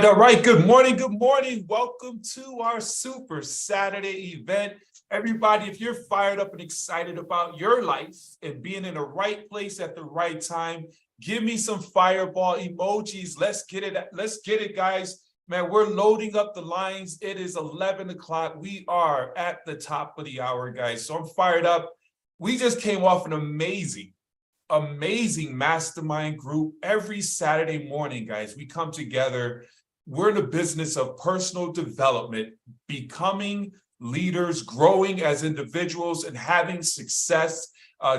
All right. Good morning. Good morning. Welcome to our Super Saturday event. Everybody, if you're fired up and excited about your life and being in the right place at the right time, give me some fireball emojis. Let's get it. Let's get it, guys. Man, we're loading up the lines. It is 11 o'clock. We are at the top of the hour, guys. So I'm fired up. We just came off an amazing mastermind group every Saturday morning, guys. We come together. We're in the business of personal development, becoming leaders, growing as individuals, and having success.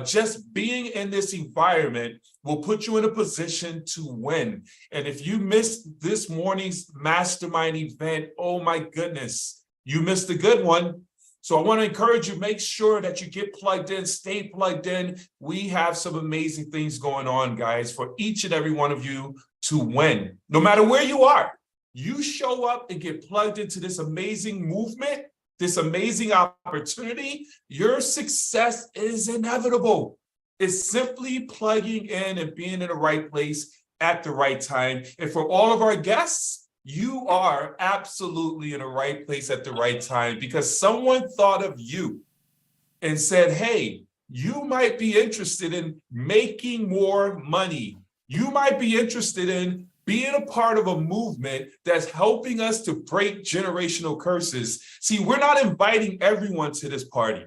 Just being in this environment will put you in a position to win. And if you missed this morning's mastermind event, oh my goodness, you missed a good one. So I want to encourage you, make sure that you get plugged in, stay plugged in. We have some amazing things going on, guys, for each and every one of you to win. No matter where you are, you show up and get plugged into this amazing movement, this amazing opportunity, your success is inevitable. It's simply plugging in and being in the right place at the right time. And for all of our guests, you are absolutely in the right place at the right time because someone thought of you and said, hey, you might be interested in making more money. You might be interested in being a part of a movement that's helping us to break generational curses. See, we're not inviting everyone to this party.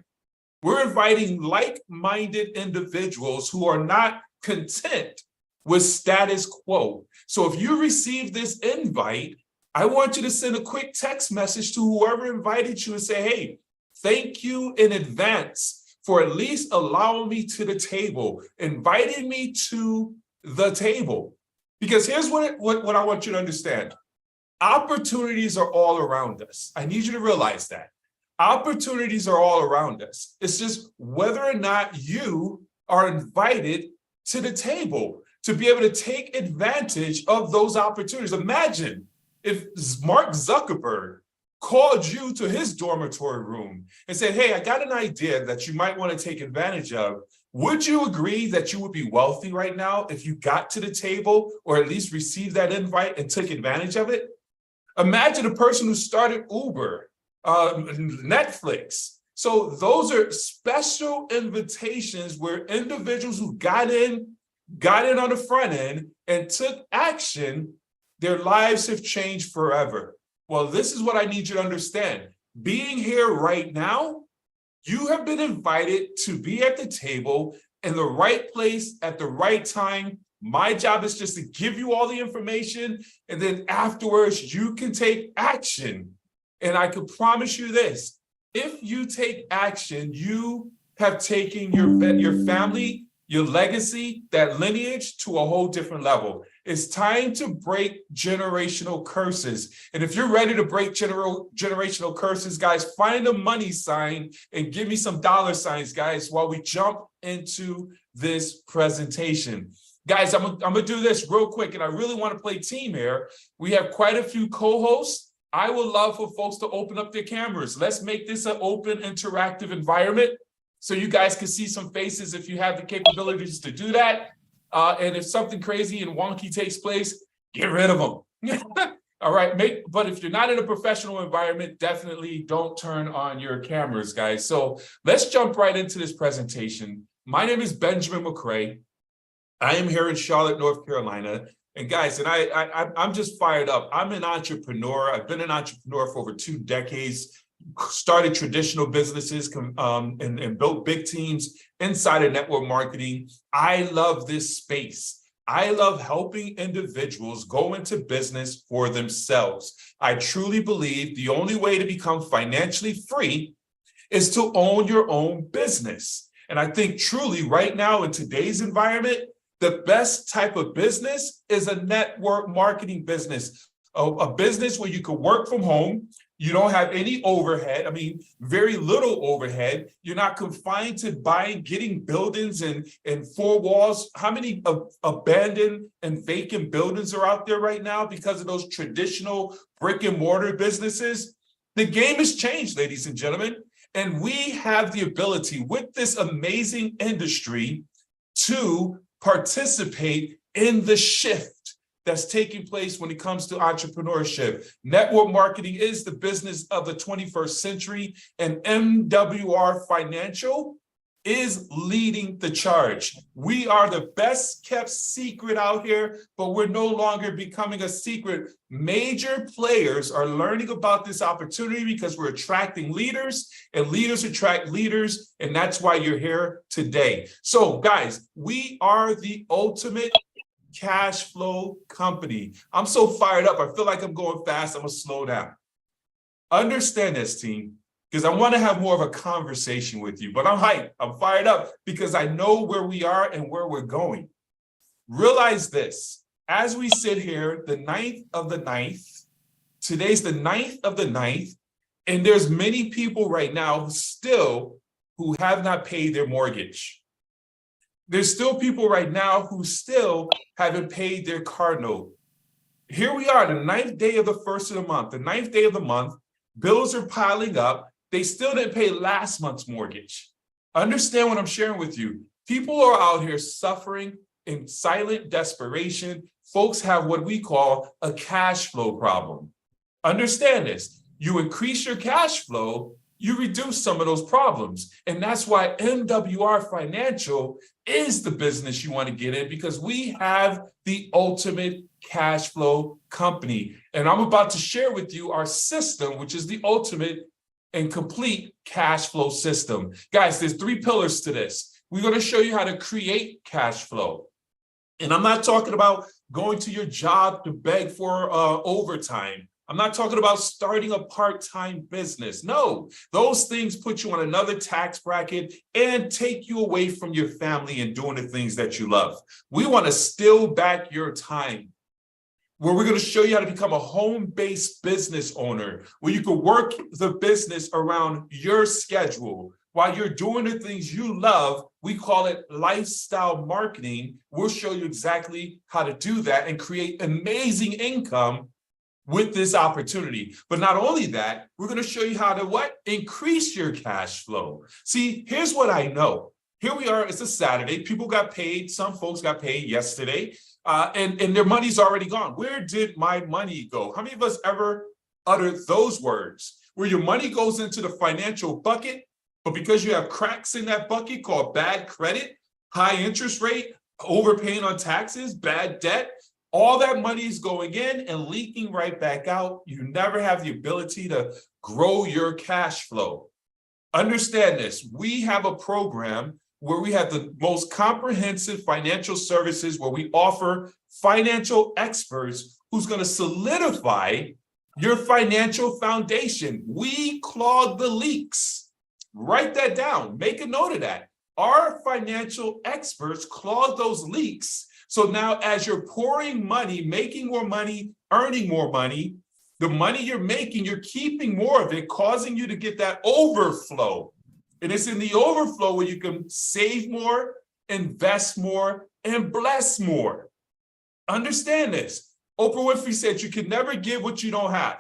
We're inviting like-minded individuals who are not content with status quo. So if you receive this invite, I want you to send a quick text message to whoever invited you and say, hey, thank you in advance for at least allowing me to the table, inviting me to the table. Because here's what I want you to understand. Opportunities are all around us. I need you to realize that. Opportunities are all around us. It's just whether or not you are invited to the table to be able to take advantage of those opportunities. Imagine if Mark Zuckerberg called you to his dormitory room and said, hey, I got an idea that you might want to take advantage of. Would you agree that you would be wealthy right now if you got to the table or at least received that invite and took advantage of it? Imagine a person who started Uber, Netflix. So those are special invitations where individuals who got in on the front end and took action, their lives have changed forever. Well, this is what I need you to understand. Being here right now, you have been invited to be at the table in the right place at the right time. My job is just to give you all the information, and then afterwards you can take action. And I can promise you this, if you take action, you have taken your family, your legacy, that lineage to a whole different level. It's time to break generational curses. And if you're ready to break generational curses, guys, find a money sign and give me some dollar signs, guys, while we jump into this presentation. Guys, I'm gonna do this real quick, and I really want to play team here. We have quite a few co-hosts. I would love for folks to open up their cameras. Let's make this an open, interactive environment so you guys can see some faces if you have the capabilities to do that. And if something crazy and wonky takes place, get rid of them. All right, but if you're not in a professional environment, definitely don't turn on your cameras, guys. So let's jump right into this presentation. My name is Benjamin McCray. I am here in Charlotte, North Carolina. And guys, I'm just fired up. I'm an entrepreneur. I've been an entrepreneur for over 2 decades. Started traditional businesses and built big teams inside of network marketing. I love this space. I love helping individuals go into business for themselves. I truly believe the only way to become financially free is to own your own business. And I think truly right now in today's environment, the best type of business is a network marketing business, a business where you can work from home. You don't have any overhead. I mean, very little overhead. You're not confined to getting buildings and 4 walls. How many abandoned and vacant buildings are out there right now because of those traditional brick and mortar businesses? The game has changed, ladies and gentlemen. And we have the ability with this amazing industry to participate in the shift. that's taking place when it comes to entrepreneurship. Network marketing is the business of the 21st century, and MWR Financial is leading the charge. We are the best kept secret out here, but we're no longer becoming a secret. Major players are learning about this opportunity because we're attracting leaders, and leaders attract leaders, and that's why you're here today. So guys, we are the ultimate cash flow company. I'm so fired up. I feel like I'm going fast. I'm gonna slow down. Understand this, team, because I want to have more of a conversation with you, but I'm hyped. I'm fired up because I know where we are and where we're going. Realize this, as we sit here, the 9th of the 9th, today's the 9th of the 9th, and there's many people right now who have not paid their mortgage. There's still people right now who still haven't paid their car note. Here we are, the 9th day of the first of the month, the 9th day of the month, bills are piling up. They still didn't pay last month's mortgage. Understand what I'm sharing with you. People are out here suffering in silent desperation. Folks have what we call a cash flow problem. Understand this. You increase your cash flow, you reduce some of those problems. And that's why MWR Financial is the business you want to get in, because we have the ultimate cash flow company. And I'm about to share with you our system, which is the ultimate and complete cash flow system. Guys, there's 3 pillars to this. We're going to show you how to create cash flow. And I'm not talking about going to your job to beg for overtime. I'm not talking about starting a part-time business. No, those things put you on another tax bracket and take you away from your family and doing the things that you love. We want to steal back your time, where we're going to show you how to become a home-based business owner, where you can work the business around your schedule. While you're doing the things you love, we call it lifestyle marketing. We'll show you exactly how to do that and create amazing income with this opportunity. But not only that, we're going to show you how to what? Increase your cash flow. See, here's what I know. Here we are, it's a Saturday. People got paid. Some folks got paid yesterday. And their money's already gone. Where did my money go? How many of us ever uttered those words? Where your money goes into the financial bucket, but because you have cracks in that bucket called bad credit, high interest rate, overpaying on taxes, bad debt, all that money is going in and leaking right back out. You never have the ability to grow your cash flow. Understand this. We have a program where we have the most comprehensive financial services, where we offer financial experts who's going to solidify your financial foundation. We clog the leaks. Write that down. Make a note of that. Our financial experts clog those leaks. So now as you're pouring money, making more money, earning more money, the money you're making, you're keeping more of it, causing you to get that overflow. And it's in the overflow where you can save more, invest more, and bless more. Understand this. Oprah Winfrey said you can never give what you don't have.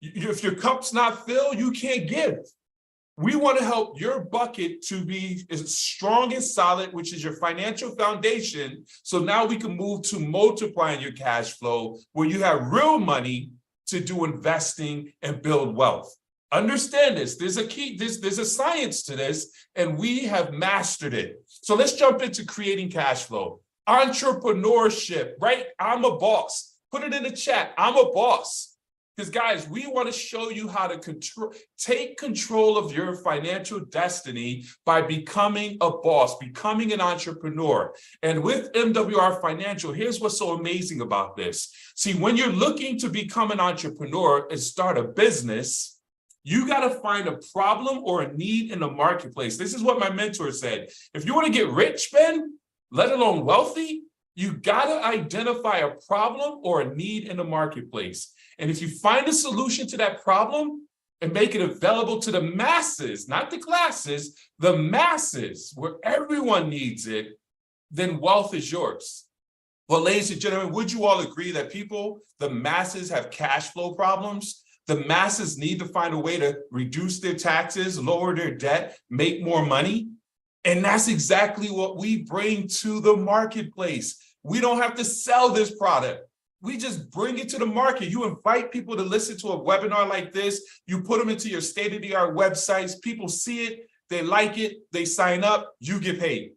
If your cup's not filled, you can't give. We want to help your bucket to be as strong and solid, which is your financial foundation. So now we can move to multiplying your cash flow, where you have real money to do investing and build wealth. Understand this. There's a key, there's a science to this, and we have mastered it. So let's jump into creating cash flow. Entrepreneurship, right? I'm a boss. Put it in the chat. I'm a boss. Because guys, we want to show you how to take control of your financial destiny by becoming a boss, becoming an entrepreneur. And with MWR Financial, here's what's so amazing about this. See, when you're looking to become an entrepreneur and start a business, you got to find a problem or a need in the marketplace. This is what my mentor said. If you want to get rich, Ben, let alone wealthy, you got to identify a problem or a need in the marketplace. And if you find a solution to that problem and make it available to the masses, not the classes, the masses, where everyone needs it, then wealth is yours. Well, ladies and gentlemen, would you all agree that people, the masses, have cash flow problems? The masses need to find a way to reduce their taxes, lower their debt, make more money. And that's exactly what we bring to the marketplace. We don't have to sell this product. We just bring it to the market. You invite people to listen to a webinar like this. You put them into your state-of-the-art websites. People see it, they like it, they sign up, you get paid.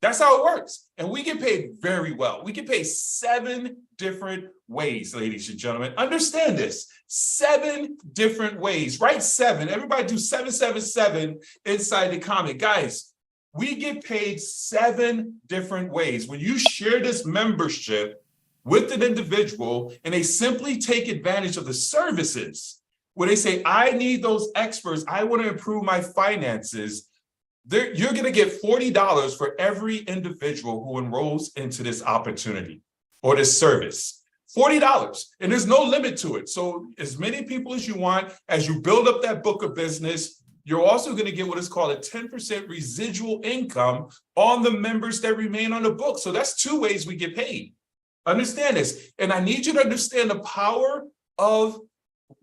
That's how it works. And we get paid very well. We get paid 7 different ways, ladies and gentlemen. Understand this, 7 different ways. Write 7. Everybody do 777 inside the comment. Guys, we get paid 7 different ways. When you share this membership with an individual and they simply take advantage of the services, where they say, I need those experts, I want to improve my finances, you're going to get $40 for every individual who enrolls into this opportunity or this service. $40, and there's no limit to it. So as many people as you want, as you build up that book of business, you're also going to get what is called a 10% residual income on the members that remain on the book. So that's 2 ways we get paid. Understand this. And I need you to understand the power of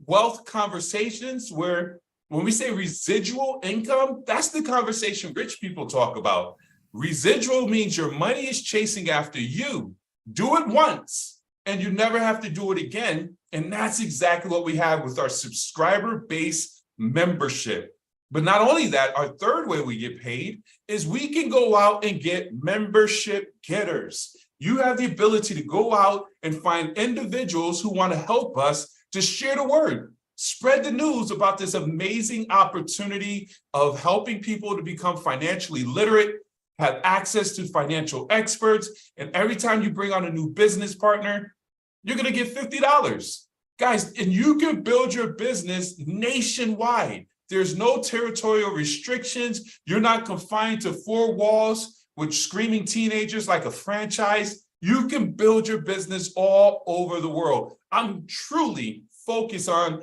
wealth conversations, where when we say residual income, that's the conversation rich people talk about. Residual means your money is chasing after you. Do it once and you never have to do it again. And that's exactly what we have with our subscriber-based membership. But not only that, our third way we get paid is we can go out and get membership getters. You have the ability to go out and find individuals who want to help us to share the word, spread the news about this amazing opportunity of helping people to become financially literate, have access to financial experts. And every time you bring on a new business partner, you're going to get $50. Guys, and you can build your business nationwide. There's no territorial restrictions. You're not confined to 4 walls with screaming teenagers like a franchise. You can build your business all over the world. I'm truly focused on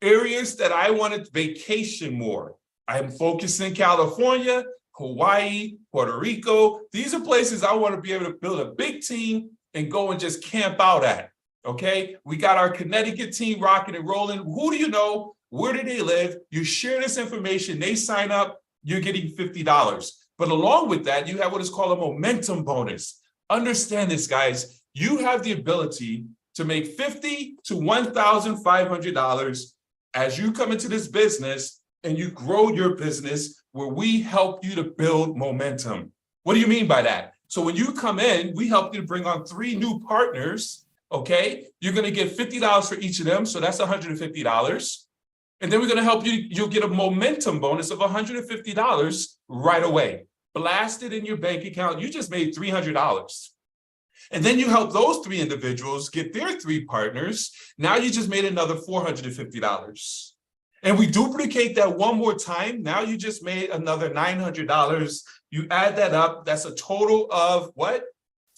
areas that I want to vacation more. I'm focused in California, Hawaii, Puerto Rico. These are places I want to be able to build a big team and go and just camp out at. Okay, we got our Connecticut team rocking and rolling. Who do you know? Where do they live? You share this information, they sign up, you're getting $50. But along with that, you have what is called a momentum bonus. Understand this, guys. You have the ability to make $50 to $1,500 as you come into this business and you grow your business, where we help you to build momentum. What do you mean by that? So when you come in, we help you to bring on 3 new partners. Okay, you're going to get $50 for each of them. So that's $150. And then we're going to help you. You'll get a momentum bonus of $150 right away. Blasted in your bank account. You just made $300. And then you help those 3 individuals get their 3 partners. Now you just made another $450. And we duplicate that one more time. Now you just made another $900. You add that up. That's a total of what?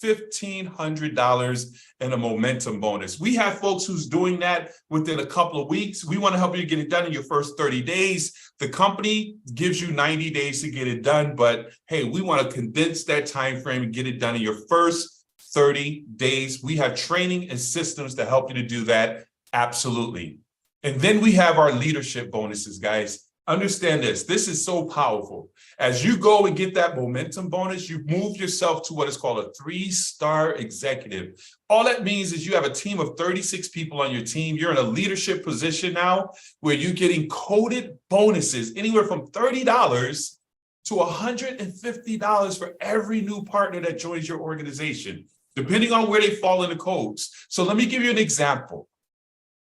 $1,500 and a momentum bonus. We have folks who's doing that within a couple of weeks. We want to help you get it done in your first 30 days. The company gives you 90 days to get it done, but hey, we want to condense that time frame and get it done in your first 30 days. We have training and systems to help you to do that. Absolutely. And then we have our leadership bonuses, guys. Understand this. This is so powerful. As you go and get that momentum bonus, you move yourself to what is called a 3-star executive. All that means is you have a team of 36 people on your team. You're in a leadership position now where you're getting coded bonuses anywhere from $30 to $150 for every new partner that joins your organization, depending on where they fall in the codes. So let me give you an example.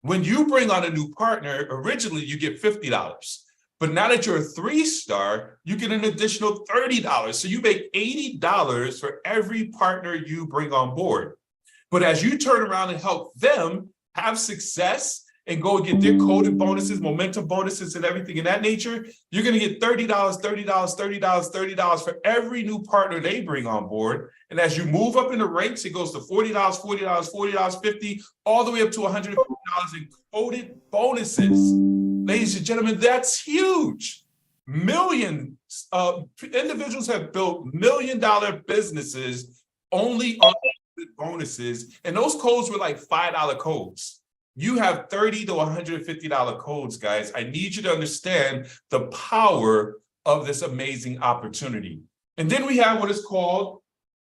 When you bring on a new partner, originally you get $50. But now that you're a 3-star, you get an additional $30. So you make $80 for every partner you bring on board. But as you turn around and help them have success and go and get their coded bonuses, momentum bonuses, and everything in that nature, you're going to get $30, $30, $30, $30 for every new partner they bring on board. And as you move up in the ranks, it goes to $40, $40, $40, $50, all the way up to $150 in coded bonuses. Ladies and gentlemen, that's huge. Millions of individuals have built $1 million businesses only on bonuses. And those codes were like $5 codes. You have $30 to $150 codes, guys. I need you to understand the power of this amazing opportunity. And then we have what is called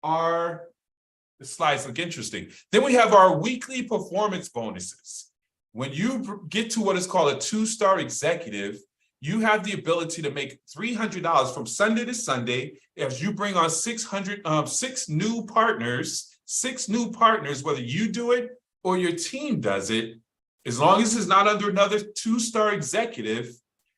our The slides look interesting. Then we have our weekly performance bonuses. When you get to what is called a 2-star executive, you have the ability to make $300 from Sunday to Sunday as you bring on 6 new partners, whether you do it or your team does it. As long as it's not under another 2-star executive,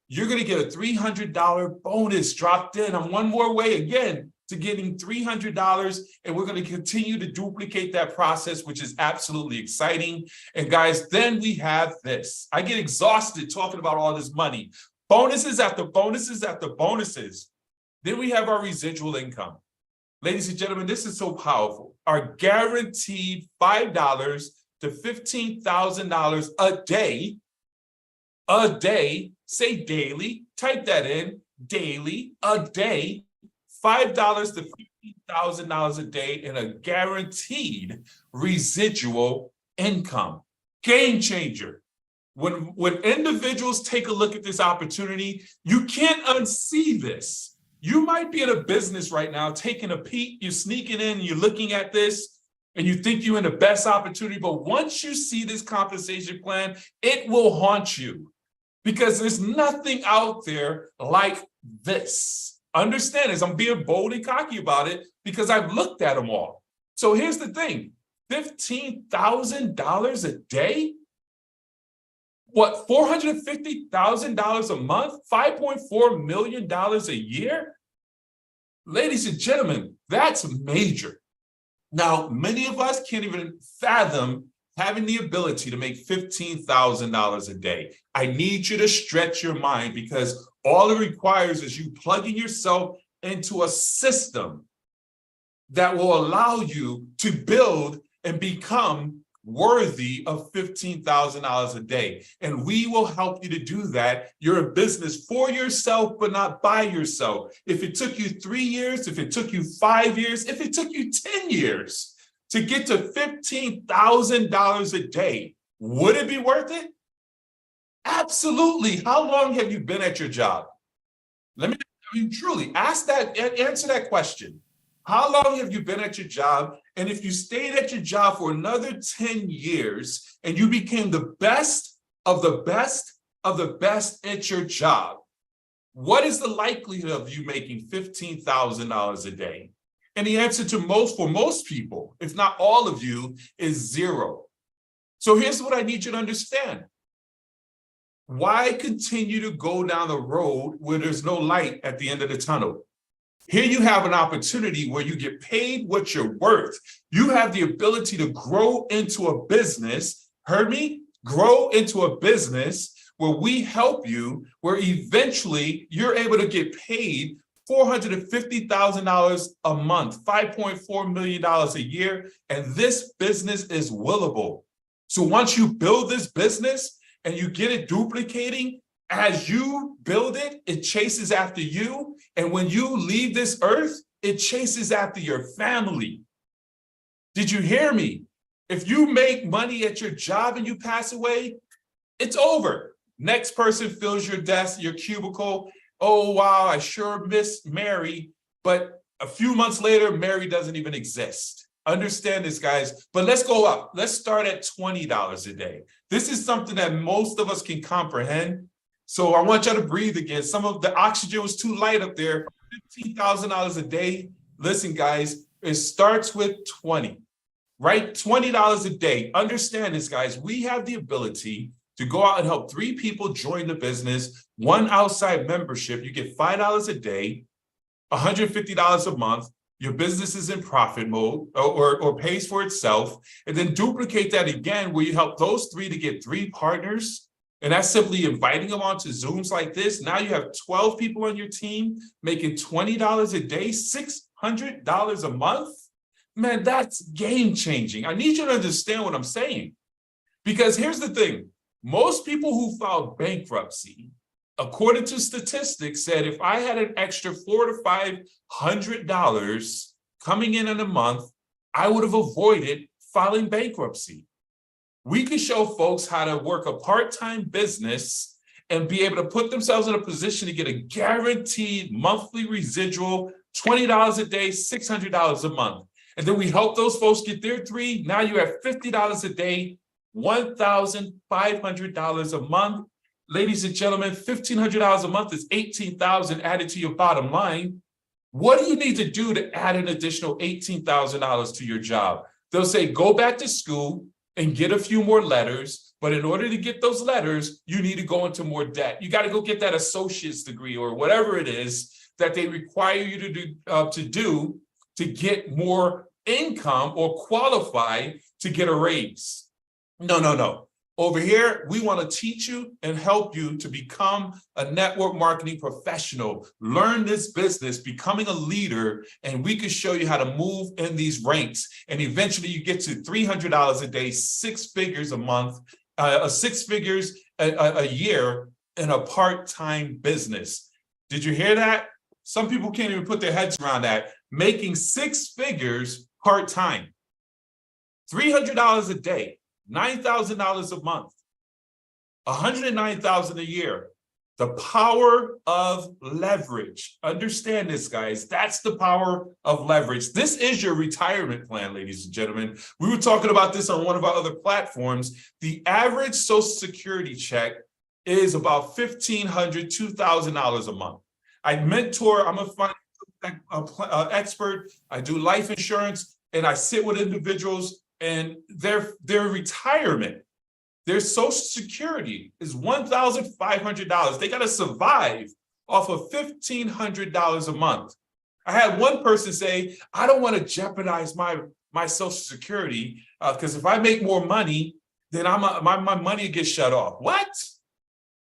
you're going to get a $300 bonus dropped in. I'm one more way again to getting $300, and we're going to continue to duplicate that process, which is absolutely exciting. And guys, then we have this. I get exhausted talking about all this money. Bonuses after bonuses after bonuses. Then we have our residual income. Ladies and gentlemen, this is so powerful. Our guaranteed $5 to $15,000 a day, say daily, type that in, daily, a day, $5 to $15,000 a day in a guaranteed residual income. Game changer. When individuals take a look at this opportunity, you can't unsee this. You might be in a business right now, taking a peek, you're sneaking in, you're looking at this, and you think you're in the best opportunity. But once you see this compensation plan, it will haunt you because there's nothing out there like this. Understand this, I'm being bold and cocky about it because I've looked at them all. So here's the thing, $15,000 a day? What, $450,000 a month? $5.4 million a year? Ladies and gentlemen, that's major. Now, many of us can't even fathom having the ability to make $15,000 a day. I need you to stretch your mind because all it requires is you plugging yourself into a system that will allow you to build and become worthy of $15,000 a day. And we will help you to do that. You're a business for yourself, but not by yourself. If it took you 3 years, if it took you 5 years, if it took you 10 years to get to $15,000 a day, would it be worth it? Absolutely. How long have you been at your job? Let me truly answer that question. How long have you been at your job? And if you stayed at your job for another 10 years and you became the best of the best of the best at your job, what is the likelihood of you making $15,000 a day? And the answer for most people, if not all of you, is 0. So here's what I need you to understand. Why continue to go down the road where there's no light at the end of the tunnel? Here you have an opportunity where you get paid what you're worth. You have the ability to grow into a business, heard me? Grow into a business where we help you, where eventually you're able to get paid $450,000 a month, $5.4 million a year, and this business is willable. So once you build this business and you get it duplicating, as you build it, it chases after you. And when you leave this earth, it chases after your family. Did you hear me? If you make money at your job and you pass away, it's over. Next person fills your desk, your cubicle. Oh, wow, I sure miss Mary. But a few months later, Mary doesn't even exist. Understand this, guys. But let's go up. Let's start at $20 a day. This is something that most of us can comprehend. So I want y'all to breathe again. Some of the oxygen was too light up there. $15,000 a day. Listen, guys, it starts with 20, right? $20 a day. Understand this, guys. We have the ability to go out and help 3 people join the business, 1 outside membership. You get $5 a day, $150 a month. Your business is in profit mode or pays for itself. And then duplicate that again where you help those 3 to get 3 partners. And that's simply inviting them onto Zooms like this. Now you have 12 people on your team making $20 a day, $600 a month. Man, that's game changing. I need you to understand what I'm saying. Because here's the thing. Most people who filed bankruptcy, according to statistics, said if I had an extra $400 to $500 coming in a month, I would have avoided filing bankruptcy. We can show folks how to work a part-time business and be able to put themselves in a position to get a guaranteed monthly residual, $20 a day, $600 a month. And then we help those folks get their 3. Now you have $50 a day, $1,500 a month. Ladies and gentlemen, $1,500 a month is $18,000 added to your bottom line. What do you need to do to add an additional $18,000 to your job? They'll say, go back to school and get a few more letters. But in order to get those letters, you need to go into more debt. You got to go get that associate's degree or whatever it is that they require you to do to get more income or qualify to get a raise. No. Over here, we want to teach you and help you to become a network marketing professional. Learn this business, becoming a leader, and we can show you how to move in these ranks. And eventually you get to $300 a day, 6 figures a month, 6 figures a year in a part-time business. Did you hear that? Some people can't even put their heads around that. Making 6 figures part-time, $300 a day. $9,000 a month, $109,000 a year. The power of leverage. Understand this, guys. That's the power of leverage. This is your retirement plan, ladies and gentlemen. We were talking about this on one of our other platforms. The average Social Security check is about $1,500, $2,000 a month. I mentor, I'm a financial expert. I do life insurance, and I sit with individuals. And their retirement, their Social Security is $1,500. They got to survive off of $1,500 a month. I had one person say, I don't want to jeopardize my Social Security because if I make more money, then my money gets shut off. What?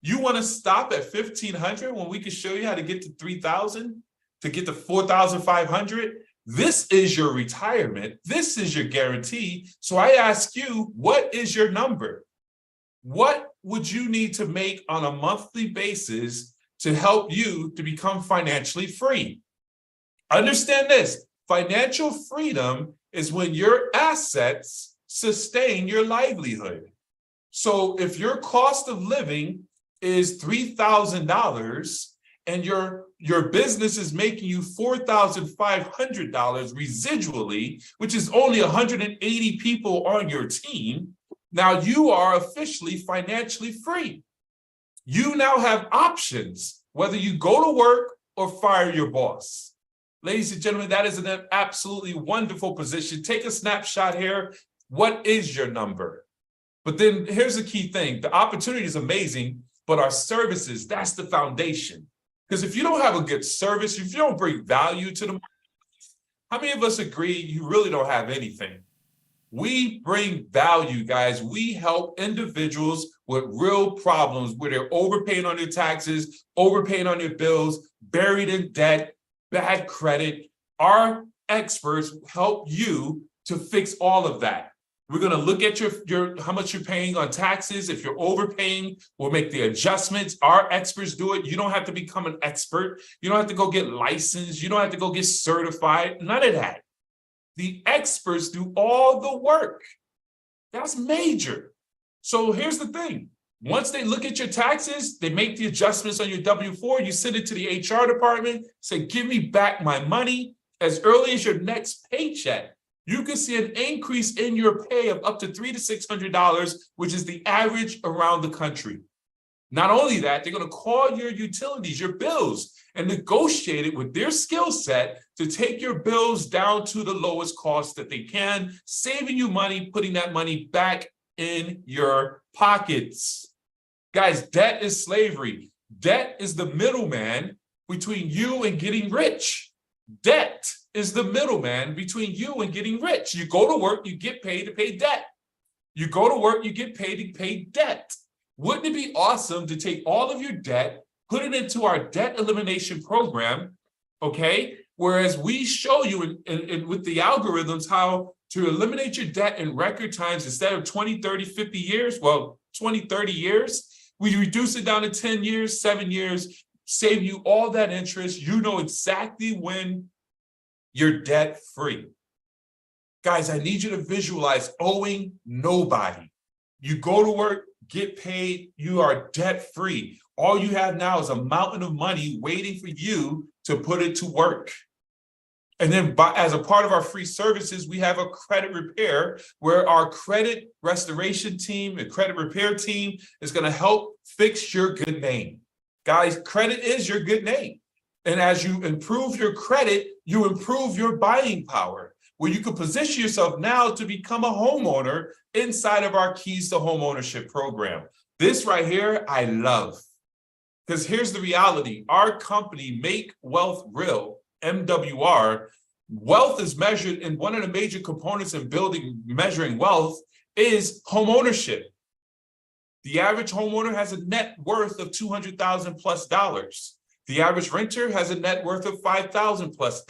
You want to stop at $1,500 when we can show you how to get to $3,000, to get to $4,500? This is your retirement. This is your guarantee. So I ask you, what is your number? What would you need to make on a monthly basis to help you to become financially free? Understand this. Financial freedom is when your assets sustain your livelihood. So if your cost of living is $3,000 and your business is making you $4,500 residually, which is only 180 people on your team, now you are officially financially free. You now have options, whether you go to work or fire your boss. Ladies and gentlemen, that is an absolutely wonderful position. Take a snapshot here. What is your number? But then here's the key thing. The opportunity is amazing, but our services, that's the foundation. Because if you don't have a good service, if you don't bring value to the market, how many of us agree you really don't have anything? We bring value, guys. We help individuals with real problems where they're overpaying on their taxes, overpaying on their bills, buried in debt, bad credit. Our experts help you to fix all of that. We're going to look at your how much you're paying on taxes. If you're overpaying, we'll make the adjustments. Our experts do it. You don't have to become an expert. You don't have to go get licensed. You don't have to go get certified. None of that. The experts do all the work. That's major. So here's the thing. Once they look at your taxes, they make the adjustments on your W-4. You send it to the HR department, say, give me back my money as early as your next paycheck. You can see an increase in your pay of up to $300 to $600, which is the average around the country. Not only that, they're going to call your utilities, your bills, and negotiate it with their skill set to take your bills down to the lowest cost that they can, saving you money, putting that money back in your pockets. Guys, debt is slavery. Debt is the middleman between you and getting rich. Debt is the middleman between you and getting rich. You go to work, you get paid to pay debt. You go to work, you get paid to pay debt. Wouldn't it be awesome to take all of your debt, put it into our debt elimination program, okay? Whereas we show you with the algorithms how to eliminate your debt in record times instead of 20, 30, 50 years, well, 20, 30 years, we reduce it down to 10 years, 7 years, save you all that interest. You know exactly when you're debt free. Guys, I need you to visualize owing nobody. You go to work, get paid, you are debt free. All you have now is a mountain of money waiting for you to put it to work. And then as a part of our free services, we have a credit repair where our credit restoration team and credit repair team is going to help fix your good name. Guys, credit is your good name. And as you improve your credit, you improve your buying power, where you can position yourself now to become a homeowner inside of our Keys to Home Ownership program. This right here, I love. Because here's the reality. Our company, Make Wealth Real, MWR, wealth is measured, and one of the major components in measuring wealth is home ownership. The average homeowner has a net worth of $200,000 plus. The average renter has a net worth of $5,000 plus.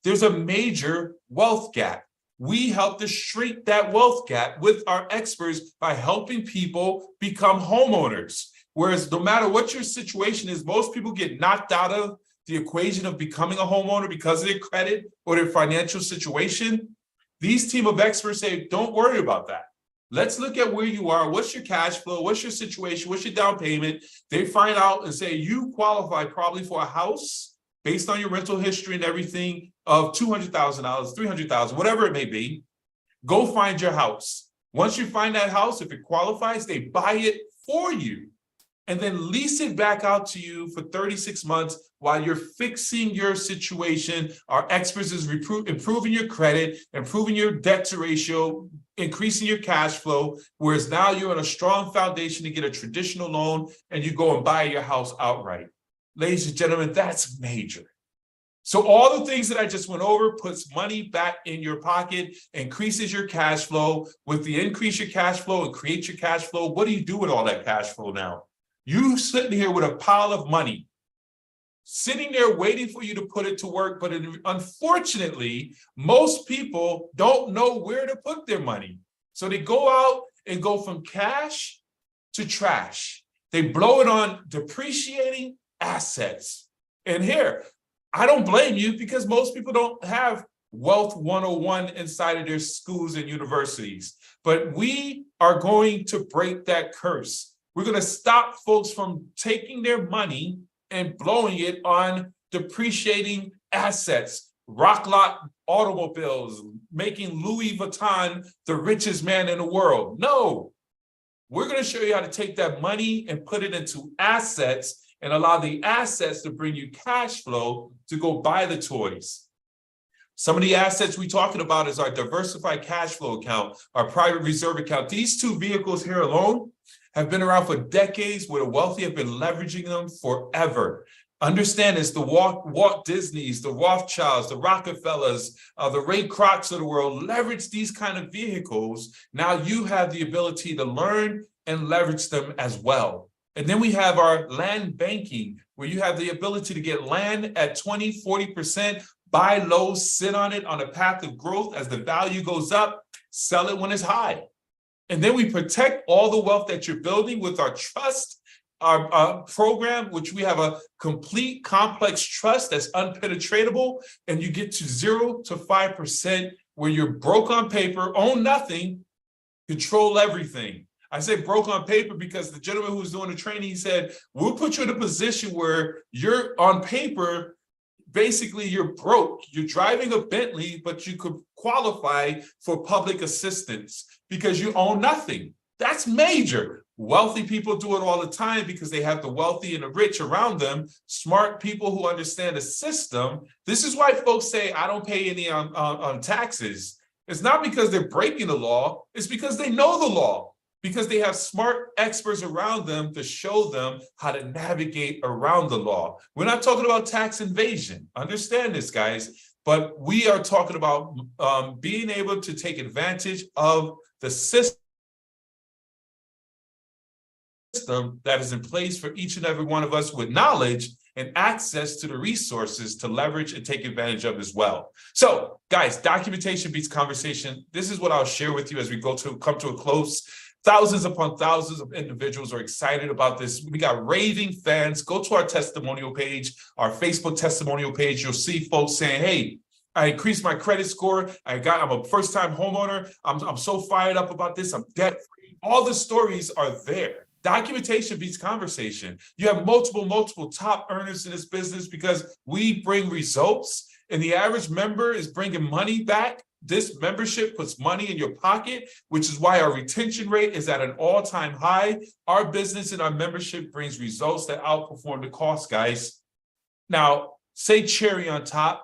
There's a major wealth gap. We help to shrink that wealth gap with our experts by helping people become homeowners. Whereas no matter what your situation is, most people get knocked out of the equation of becoming a homeowner because of their credit or their financial situation. These team of experts say, don't worry about that. Let's look at where you are. What's your cash flow? What's your situation? What's your down payment? They find out and say, you qualify probably for a house based on your rental history and everything of $200,000, $300,000, whatever it may be. Go find your house. Once you find that house, if it qualifies, they buy it for you and then lease it back out to you for 36 months while you're fixing your situation. Our experts is improving your credit, improving your debt to ratio, increasing your cash flow, whereas now you're on a strong foundation to get a traditional loan and you go and buy your house outright. Ladies and gentlemen, that's major. So all the things that I just went over puts money back in your pocket, increases your cash flow. With the increase your cash flow and create your cash flow, what do you do with all that cash flow now? You sitting here with a pile of money, sitting there waiting for you to put it to work. But unfortunately, most people don't know where to put their money. So they go out and go from cash to trash. They blow it on depreciating assets. And here, I don't blame you because most people don't have Wealth 101 inside of their schools and universities. But we are going to break that curse. We're going to stop folks from taking their money and blowing it on depreciating assets, rock lot automobiles, making Louis Vuitton the richest man in the world. No, we're going to show you how to take that money and put it into assets and allow the assets to bring you cash flow to go buy the toys. Some of the assets we're talking about is our diversified cash flow account, our private reserve account. These two vehicles here alone have been around for decades, where the wealthy have been leveraging them forever. Understand this, the Walt Disneys, the Rothschilds, the Rockefellers, the Ray Krocs of the world leverage these kind of vehicles. Now you have the ability to learn and leverage them as well. And then we have our land banking, where you have the ability to get land at 20, 40%, buy low, sit on it on a path of growth. As the value goes up, sell it when it's high. And then we protect all the wealth that you're building with our trust, our program, which we have a complete complex trust that's unpenetratable, and you get to 0 to 5% where you're broke on paper, own nothing, control everything. I say broke on paper because the gentleman who was doing the training, he said, we'll put you in a position where you're on paper, basically you're broke. You're driving a Bentley, but you could qualify for public assistance because you own nothing. That's major. Wealthy people do it all the time because they have the wealthy and the rich around them, smart people who understand the system. This is why folks say, I don't pay any on taxes. It's not because they're breaking the law. It's because they know the law, because they have smart experts around them to show them how to navigate around the law. We're not talking about tax evasion. Understand this, guys. But we are talking about being able to take advantage of the system that is in place for each and every one of us with knowledge and access to the resources to leverage and take advantage of as well. So, guys, documentation beats conversation. This is what I'll share with you as we come to a close. Thousands upon thousands of individuals are excited about this. We got raving fans. Go to our testimonial page, our Facebook testimonial page. You'll see folks saying, hey, I increased my credit score. I'm a first-time homeowner. I'm so fired up about this. I'm debt-free. All the stories are there. Documentation beats conversation. You have multiple top earners in this business because we bring results. and the average member is bringing money back, this membership puts money in your pocket, which is why our retention rate is at an all-time high. Our business and our membership brings results that outperform the cost, guys. Now, say cherry on top,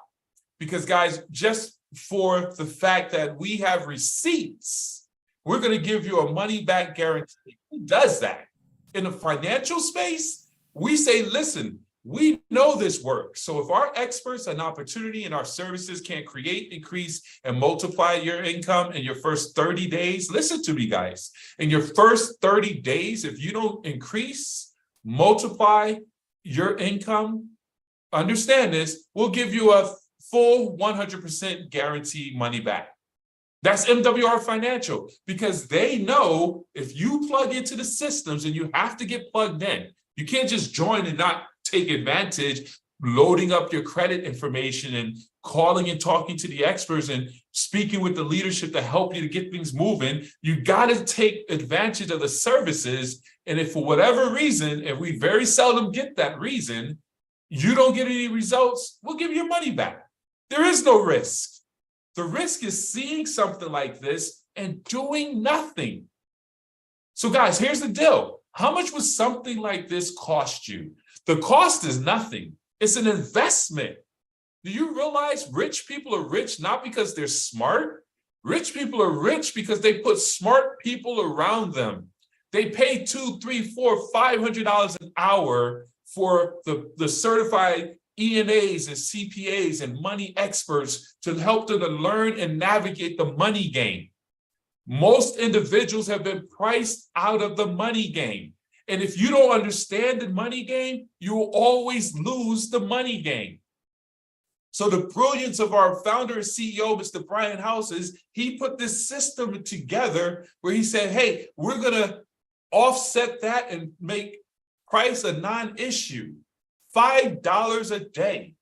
because guys, just for the fact that we have receipts, we're going to give you a money back guarantee. Who does that? In the financial space, we say, listen, we know this works. So if our experts and opportunity and our services can create, increase, and multiply your income in your first 30 days, listen to me, guys. In your first 30 days, if you don't increase, multiply your income, understand this, we'll give you a full 100% guaranteed money back. That's MWR Financial, because they know if you plug into the systems, and you have to get plugged in. You can't just join and not take advantage, loading up your credit information and calling and talking to the experts and speaking with the leadership to help you to get things moving. You got to take advantage of the services. And if for whatever reason, and we very seldom get that reason, you don't get any results, we'll give you your money back. There is no risk. The risk is seeing something like this and doing nothing. So guys, here's the deal. How much would something like this cost you? The cost is nothing. It's an investment. Do you realize rich people are rich not because they're smart? Rich people are rich because they put smart people around them. They pay $200, $300, $400, $500 an hour for the certified E&As and CPAs and money experts to help them to learn and navigate the money game. Most individuals have been priced out of the money game. And if you don't understand the money game, you will always lose the money game. So the brilliance of our founder and CEO, Mr. Brian House, is he put this system together where he said, hey, we're going to offset that and make price a non-issue. $5 a day,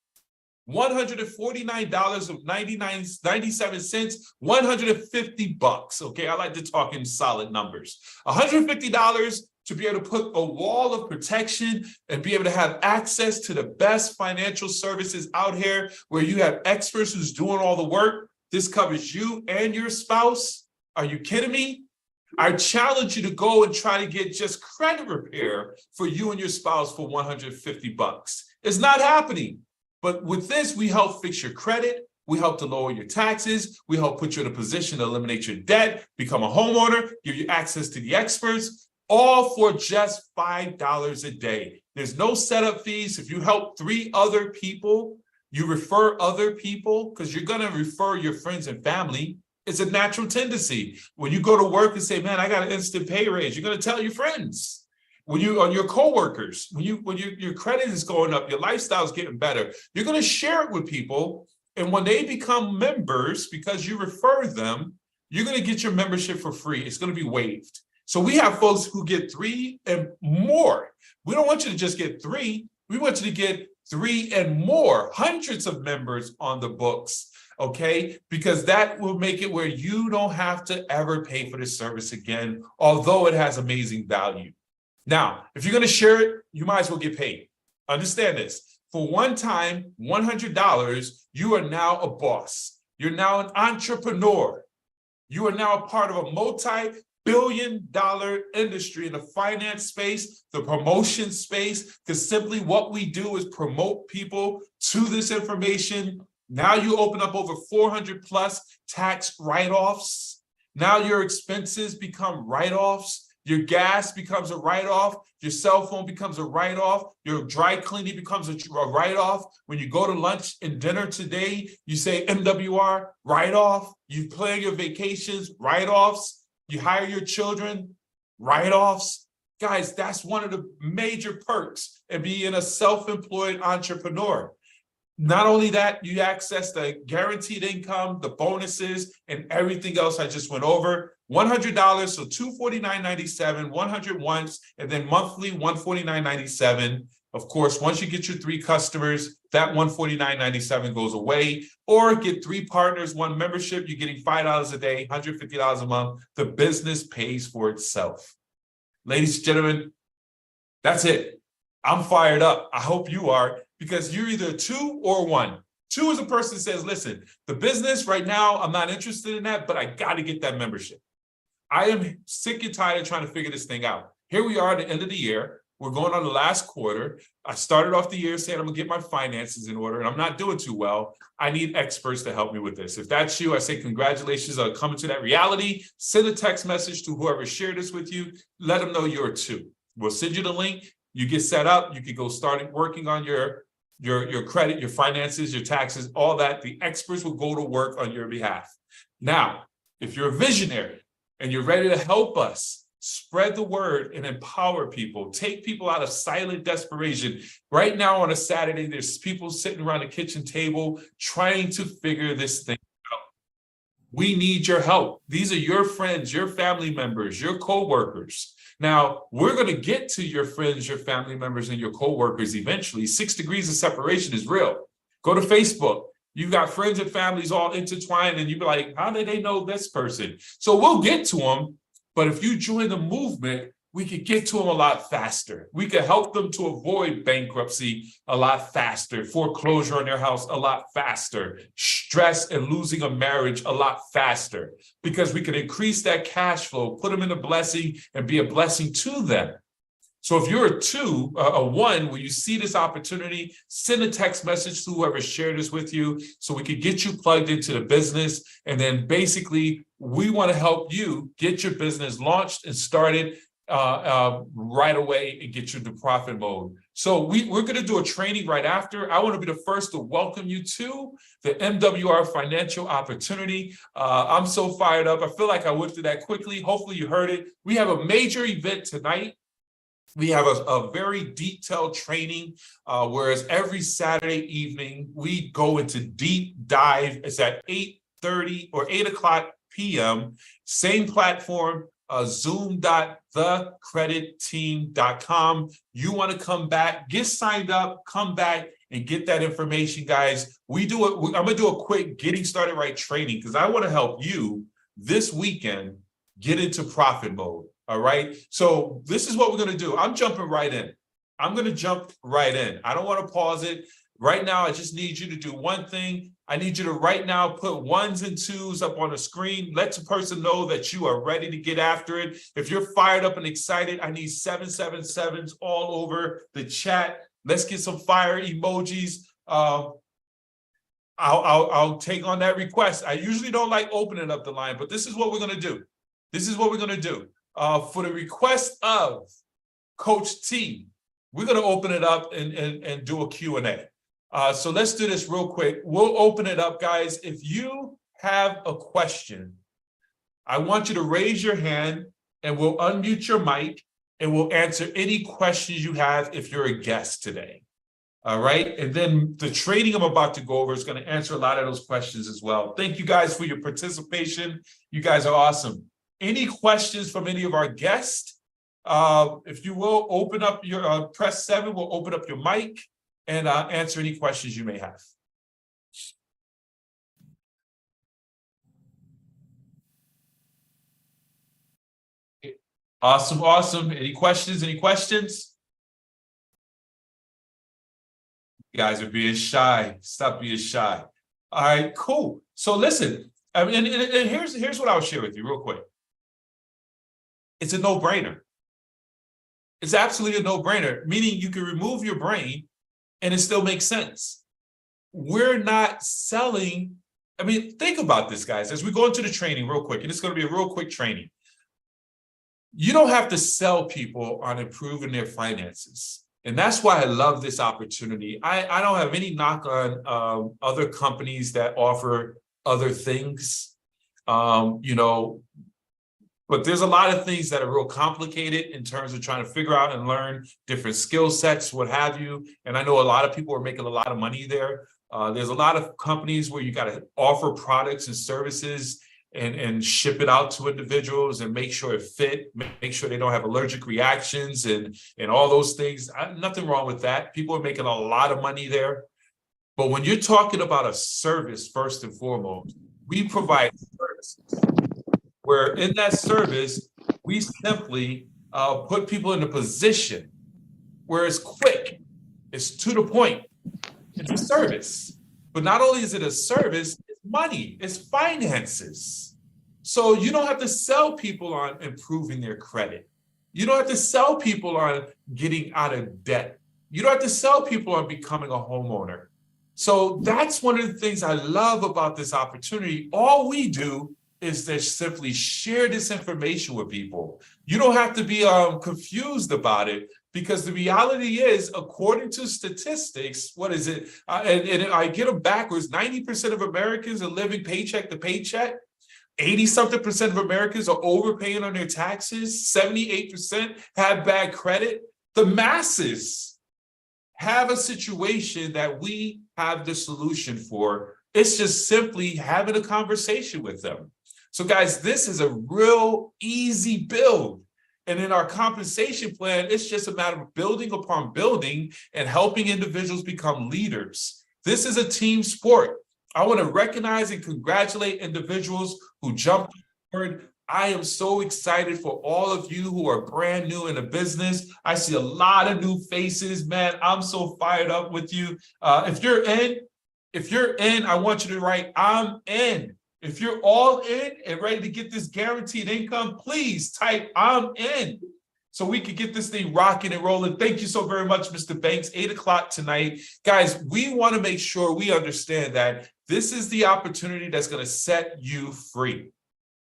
$149.97, $150. Okay, I like to talk in solid numbers. $150 to be able to put a wall of protection and be able to have access to the best financial services out here, where you have experts who's doing all the work. This covers you and your spouse. Are you kidding me? I challenge you to go and try to get just credit repair for you and your spouse for $150. It's not happening. But with this, we help fix your credit. We help to lower your taxes. We help put you in a position to eliminate your debt, become a homeowner, give you access to the experts, all for just $5 a day. There's no setup fees. If you help 3 other people, you refer other people, because you're going to refer your friends and family. It's a natural tendency. When you go to work and say, man, I got an instant pay raise, you're going to tell your friends. When you on your coworkers, when your credit is going up, your lifestyle is getting better, you're going to share it with people. And when they become members, because you refer them, you're going to get your membership for free. It's going to be waived. So we have folks who get 3 and more. We don't want you to just get 3. We want you to get 3 and more, hundreds of members on the books. Okay, because that will make it where you don't have to ever pay for this service again, although it has amazing value. Now, if you're going to share it, you might as well get paid. Understand this. For one time, $100, you are now a boss. You're now an entrepreneur. You are now a part of a multi-billion-dollar industry in the finance space, the promotion space, because simply what we do is promote people to this information. Now you open up over 400 plus tax write-offs. Now your expenses become write-offs. Your gas becomes a write-off. Your cell phone becomes a write-off. Your dry cleaning becomes a write-off. When you go to lunch and dinner today, you say MWR, write-off. You plan your vacations, write-offs. You hire your children, write-offs. Guys, that's one of the major perks of being a self-employed entrepreneur. Not only that, you access the guaranteed income, the bonuses, and everything else I just went over. $100, so $249.97, 100 once, and then monthly $149.97. Of course, once you get your 3 customers, that $149.97 goes away. Or get 3 partners, 1 membership, you're getting $5 a day, $150 a month. The business pays for itself. Ladies and gentlemen, that's it. I'm fired up. I hope you are, because you're either 2 or 1. 2 is a person that says, listen, the business right now, I'm not interested in that, but I got to get that membership. I am sick and tired of trying to figure this thing out. Here we are at the end of the year. We're going on the last quarter. I started off the year saying I'm gonna get my finances in order, and I'm not doing too well. I need experts to help me with this. If that's you, I say congratulations on coming to that reality. Send a text message to whoever shared this with you. Let them know you're too. We'll send you the link. You get set up. You can go start working on your credit, your finances, your taxes, all that. The experts will go to work on your behalf. Now, if you're a visionary and you're ready to help us, spread the word and empower people. Take people out of silent desperation. Right now on a Saturday, there's people sitting around the kitchen table trying to figure this thing out. We need your help. These are your friends, your family members, your co-workers. Now, we're going to get to your friends, your family members, and your co-workers eventually. 6 degrees of separation is real. Go to Facebook. You got friends and families all intertwined, and you be like, how did they know this person? So we'll get to them. But if you join the movement, we could get to them a lot faster. We could help them to avoid bankruptcy a lot faster, foreclosure on their house a lot faster, stress and losing a marriage a lot faster, because we could increase that cash flow, put them in a blessing, and be a blessing to them. So if you're a 1, when you see this opportunity, send a text message to whoever shared this with you so we could get you plugged into the business. And then basically, we want to help you get your business launched and started right away and get you into profit mode. So we're going to do a training right after. I want to be the first to welcome you to the MWR Financial Opportunity. I'm so fired up. I feel like I went through that quickly. Hopefully you heard it. We have a major event tonight. We have a very detailed training, whereas every Saturday evening, we go into deep dive. It's at 8:30 or 8 o'clock p.m. Same platform, zoom.thecreditteam.com. You want to come back, get signed up, come back and get that information, guys. I'm going to do a quick getting started right training because I want to help you this weekend get into profit mode. All right. So this is what we're going to do. I'm jumping right in. I'm going to jump right in. I don't want to pause it. Right now, I just need you to do one thing. I need you to right now put 1s and 2s up on the screen. Let the person know that you are ready to get after it. If you're fired up and excited, I need 777s all over the chat. Let's get some fire emojis. I'll take on that request. I usually don't like opening up the line, but this is what we're going to do. This is what we're going to do. For the request of Coach T, we're going to open it up and do a Q&A. So let's do this real quick. We'll open it up, guys. If you have a question, I want you to raise your hand and we'll unmute your mic and we'll answer any questions you have if you're a guest today. All right. And then the training I'm about to go over is going to answer a lot of those questions as well. Thank you guys for your participation. You guys are awesome. Any questions from any of our guests? If you will, open up your, press 7, we'll open up your mic and answer any questions you may have. Awesome, awesome. Any questions? Any questions? You guys are being shy. Stop being shy. All right, cool. So listen, I mean, and here's what I'll share with you real quick. It's a no-brainer. It's absolutely a no-brainer, meaning you can remove your brain and it still makes sense. We're not selling. I mean, think about this, guys, as we go into the training real quick, and it's going to be a real quick training. You don't have to sell people on improving their finances. And that's why I love this opportunity. I don't have any knock on other companies that offer other things, but there's a lot of things that are real complicated in terms of trying to figure out and learn different skill sets, what have you. And I know a lot of people are making a lot of money there. There's a lot of companies where you got to offer products and services and ship it out to individuals and make sure it fit, make sure they don't have allergic reactions and all those things. Nothing wrong with that. People are making a lot of money there. But when you're talking about a service, first and foremost, we provide services where in that service, we simply put people in a position where it's quick, it's to the point, it's a service. But not only is it a service, it's money, it's finances. So you don't have to sell people on improving their credit. You don't have to sell people on getting out of debt. You don't have to sell people on becoming a homeowner. So that's one of the things I love about this opportunity. All we do is just simply share this information with people. You don't have to be confused about it, because the reality is, according to statistics, what is it? And I get them backwards. 90% of Americans are living paycheck to paycheck. 80-something% of Americans are overpaying on their taxes. 78% have bad credit. The masses have a situation that we have the solution for. It's just simply having a conversation with them. So guys, this is a real easy build. And in our compensation plan, it's just a matter of building upon building and helping individuals become leaders. This is a team sport. I want to recognize and congratulate individuals who jumped forward. I am so excited for all of you who are brand new in the business. I see a lot of new faces, man. I'm so fired up with you. If you're in, I want you to write, I'm in. If you're all in and ready to get this guaranteed income, please type I'm in so we can get this thing rocking and rolling. Thank you so very much, Mr. Banks. 8 o'clock tonight. Guys, we want to make sure we understand that this is the opportunity that's going to set you free.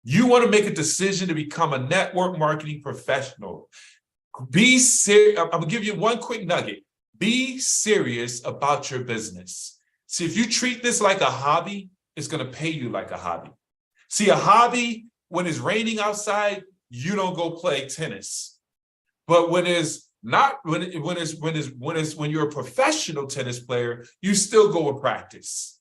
You want to make a decision to become a network marketing professional. Be serious. I'm going to give you one quick nugget. Be serious about your business. See, if you treat this like a hobby, it's going to pay you like a hobby. See, a hobby, when it's raining outside, you don't go play tennis. But when you're a professional tennis player, you still go and practice.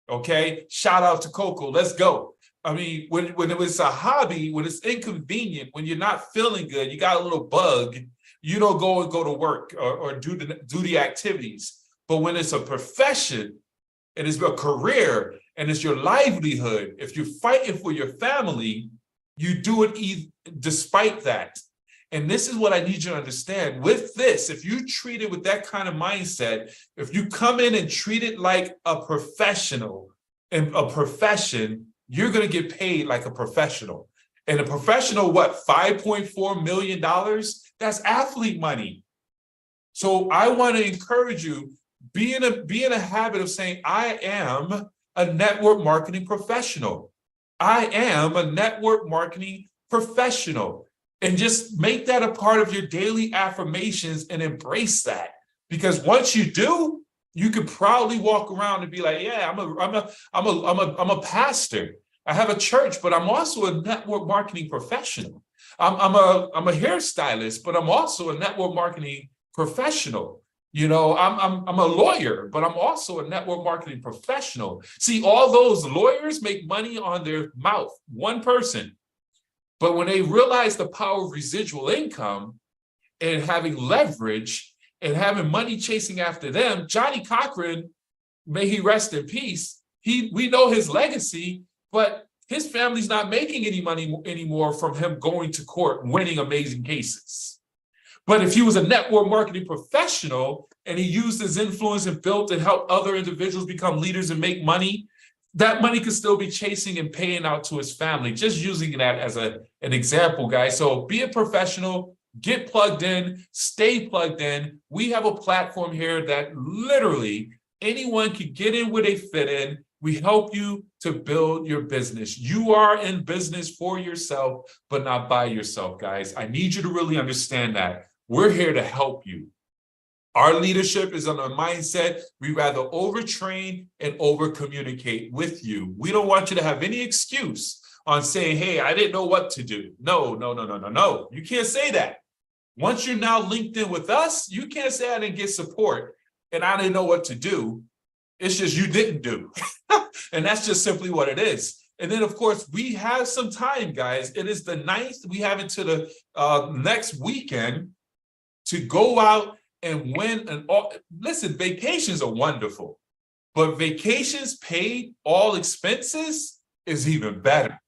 Okay? Shout out to Coco. Let's go. I mean, when it was a hobby, when it's inconvenient, when you're not feeling good, you got a little bug, you don't go to work or do the activities. But when it's a profession, and it's a career, and it's your livelihood, if you're fighting for your family, you do it despite that. And this is what I need you to understand. With this, if you treat it with that kind of mindset, if you come in and treat it like a professional and a profession, you're going to get paid like a professional. And a professional, what, $5.4 million? That's athlete money. So I want to encourage you, be in a habit of saying, I am a network marketing professional. I am a network marketing professional. And just make that a part of your daily affirmations and embrace that. Because once you do, you could proudly walk around and be like, yeah, I'm a pastor. I have a church, but I'm also a network marketing professional. I'm a hairstylist, but I'm also a network marketing professional. You know, I'm a lawyer, but I'm also a network marketing professional. See, all those lawyers make money on their mouth, one person. But when they realize the power of residual income and having leverage and having money chasing after them, Johnny Cochran, may he rest in peace, we know his legacy, but his family's not making any money anymore from him going to court, winning amazing cases. But if he was a network marketing professional and he used his influence and built and helped other individuals become leaders and make money, that money could still be chasing and paying out to his family. Just using that as an example, guys. So be a professional, get plugged in, stay plugged in. We have a platform here that literally anyone can get in where they fit in. We help you to build your business. You are in business for yourself, but not by yourself, guys. I need you to really understand that. We're here to help you. Our leadership is on a mindset. We rather overtrain and over-communicate with you. We don't want you to have any excuse on saying, hey, I didn't know what to do. No. You can't say that. Once you're now linked in with us, you can't say I didn't get support and I didn't know what to do. It's just you didn't do. And that's just simply what it is. And then, of course, we have some time, guys. It is the 9th. We have it to the next weekend to go out and win. Listen, vacations are wonderful, but vacations paid all expenses is even better.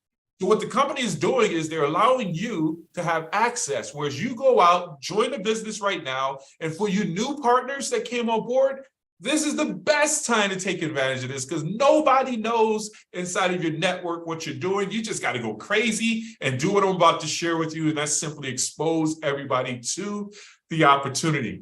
So what the company is doing is they're allowing you to have access, whereas you go out, join a business right now, and for you new partners that came on board, This is the best time to take advantage of this because nobody knows inside of your network what you're doing. You just got to go crazy and do what I'm about to share with you. And that's simply expose everybody to the opportunity.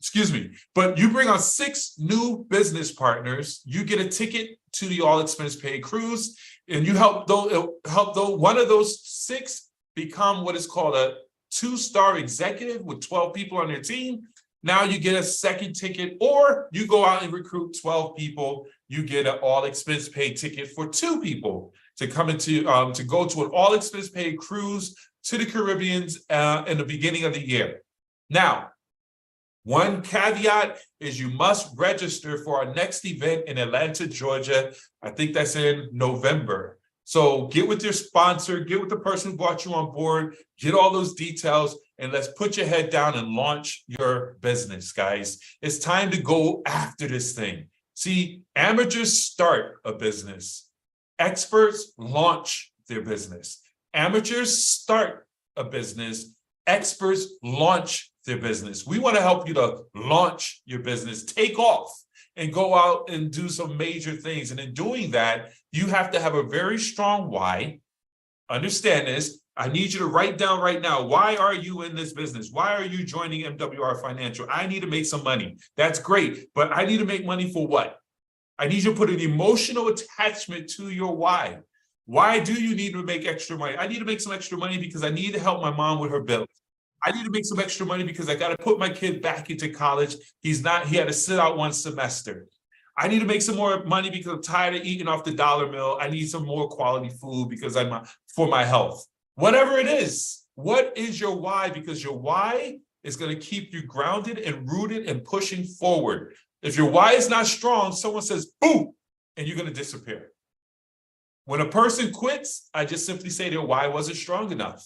Excuse me. But you bring on 6 new business partners. You get a ticket to the all expense paid cruise, and you help one of those 6 become what is called a 2-star executive with 12 people on their team. Now you get a second ticket, or you go out and recruit 12 people. You get an all expense paid ticket for 2 people to come into to go to an all expense paid cruise to the Caribbean in the beginning of the year. Now, one caveat is you must register for our next event in Atlanta, Georgia. I think that's in November. So get with your sponsor, get with the person who brought you on board, get all those details, and let's put your head down and launch your business, guys. It's time to go after this thing. See, amateurs start a business. Experts launch their business. Amateurs start a business. Experts launch their business. We want to help you to launch your business, take off, and go out and do some major things. And in doing that, you have to have a very strong why. Understand this. I need you to write down right now, why are you in this business? Why are you joining MWR Financial? I need to make some money. That's great, but I need to make money for what? I need you to put an emotional attachment to your why. Why do you need to make extra money? I need to make some extra money because I need to help my mom with her bills. I need to make some extra money because I got to put my kid back into college. He had to sit out 1 semester. I need to make some more money because I'm tired of eating off the dollar bill. I need some more quality food because for my health. Whatever it is, what is your why? Because your why is going to keep you grounded and rooted and pushing forward. If your why is not strong, someone says, boom, and you're going to disappear. When a person quits, I just simply say their why wasn't strong enough.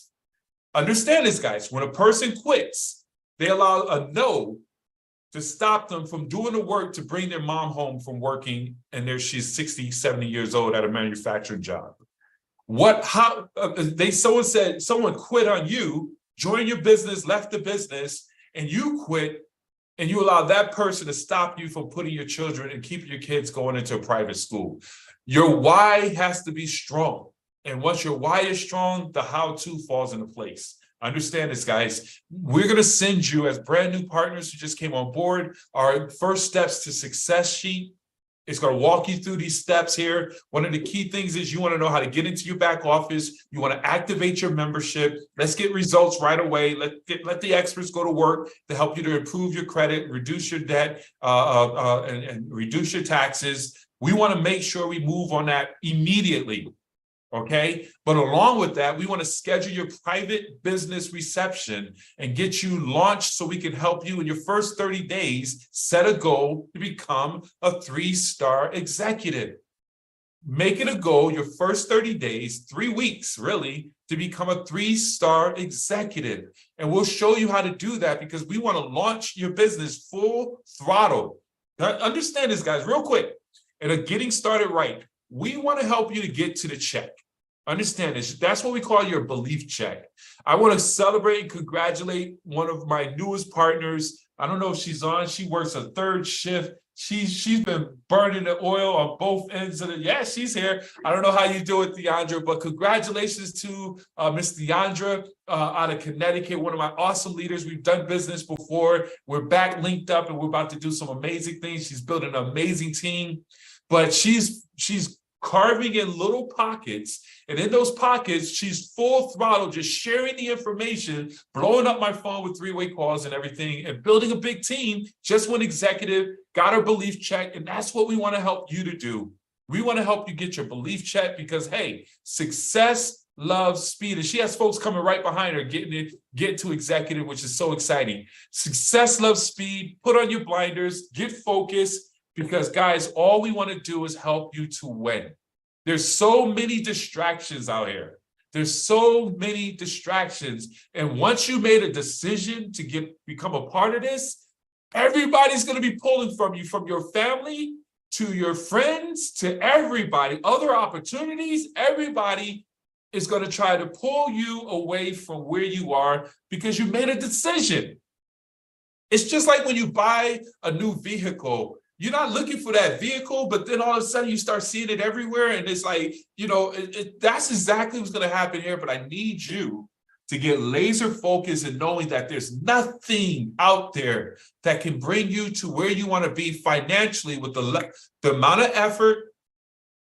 Understand this, guys. When a person quits, they allow a no to stop them from doing the work to bring their mom home from working, and she's 60, 70 years old at a manufacturing job. Someone quit on you, joined your business, left the business, and you quit, and you allow that person to stop you from putting your children and keeping your kids going into a private school. Your why has to be strong. And once your why is strong, the how-to falls into place. Understand this, guys. We're going to send you, as brand new partners who just came on board, our first steps to success sheet. It's going to walk you through these steps here. One of the key things is you want to know how to get into your back office. You want to activate your membership. Let's get results right away. Let the experts go to work to help you to improve your credit, reduce your debt, and reduce your taxes. We want to make sure we move on that immediately. Okay. But along with that, we want to schedule your private business reception and get you launched so we can help you in your first 30 days, set a goal to become a 3-star executive. Make it a goal your first 30 days, 3 weeks, really, to become a 3-star executive. And we'll show you how to do that because we want to launch your business full throttle. Now, understand this, guys, real quick. And getting started right. We want to help you to get to the check. Understand this. That's what we call your belief check. I want to celebrate and congratulate one of my newest partners. I don't know if she's on. She works a 3rd shift. She's been burning the oil on both ends of it. Yeah, she's here. I don't know how you do it, Deandra, but congratulations to Miss Deandra out of Connecticut, one of my awesome leaders. We've done business before. We're back linked up, and we're about to do some amazing things. She's built an amazing team. But she's carving in little pockets, and in those pockets, she's full throttle, just sharing the information, blowing up my phone with 3-way calls and everything, and building a big team. Just went executive, got her belief check, and that's what we want to help you to do. We want to help you get your belief check because, hey, success loves speed, and she has folks coming right behind her, get to executive, which is so exciting. Success loves speed. Put on your blinders, get focused. Because, guys, all we want to do is help you to win. There's so many distractions out here. There's so many distractions. And once you made a decision to become a part of this, everybody's going to be pulling from you, from your family to your friends to everybody, other opportunities. Everybody is going to try to pull you away from where you are because you made a decision. It's just like when you buy a new vehicle. You're not looking for that vehicle, but then all of a sudden you start seeing it everywhere. And it's like, that's exactly what's going to happen here. But I need you to get laser focused and knowing that there's nothing out there that can bring you to where you want to be financially with the amount of effort